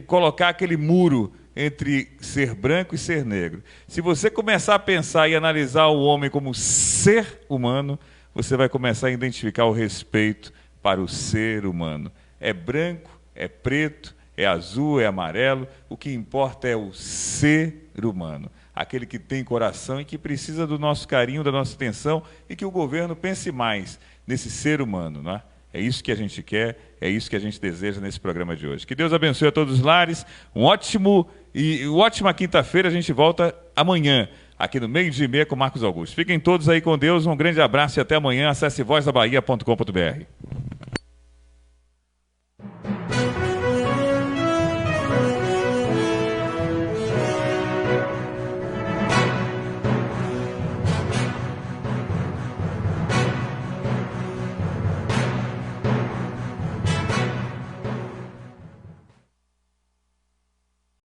colocar aquele muro entre ser branco e ser negro. Se você começar a pensar e analisar o homem como ser humano, você vai começar a identificar o respeito para o ser humano. É branco, é preto, é azul, é amarelo, o que importa é o ser humano, aquele que tem coração e que precisa do nosso carinho, da nossa atenção e que o governo pense mais nesse ser humano, não é? É isso que a gente quer, é isso que a gente deseja nesse programa de hoje. Que Deus abençoe a todos os lares, ótima quinta-feira, a gente volta amanhã, aqui no 12:30 com Marcos Augusto. Fiquem todos aí com Deus, um grande abraço e até amanhã. Acesse vozdabahia.com.br.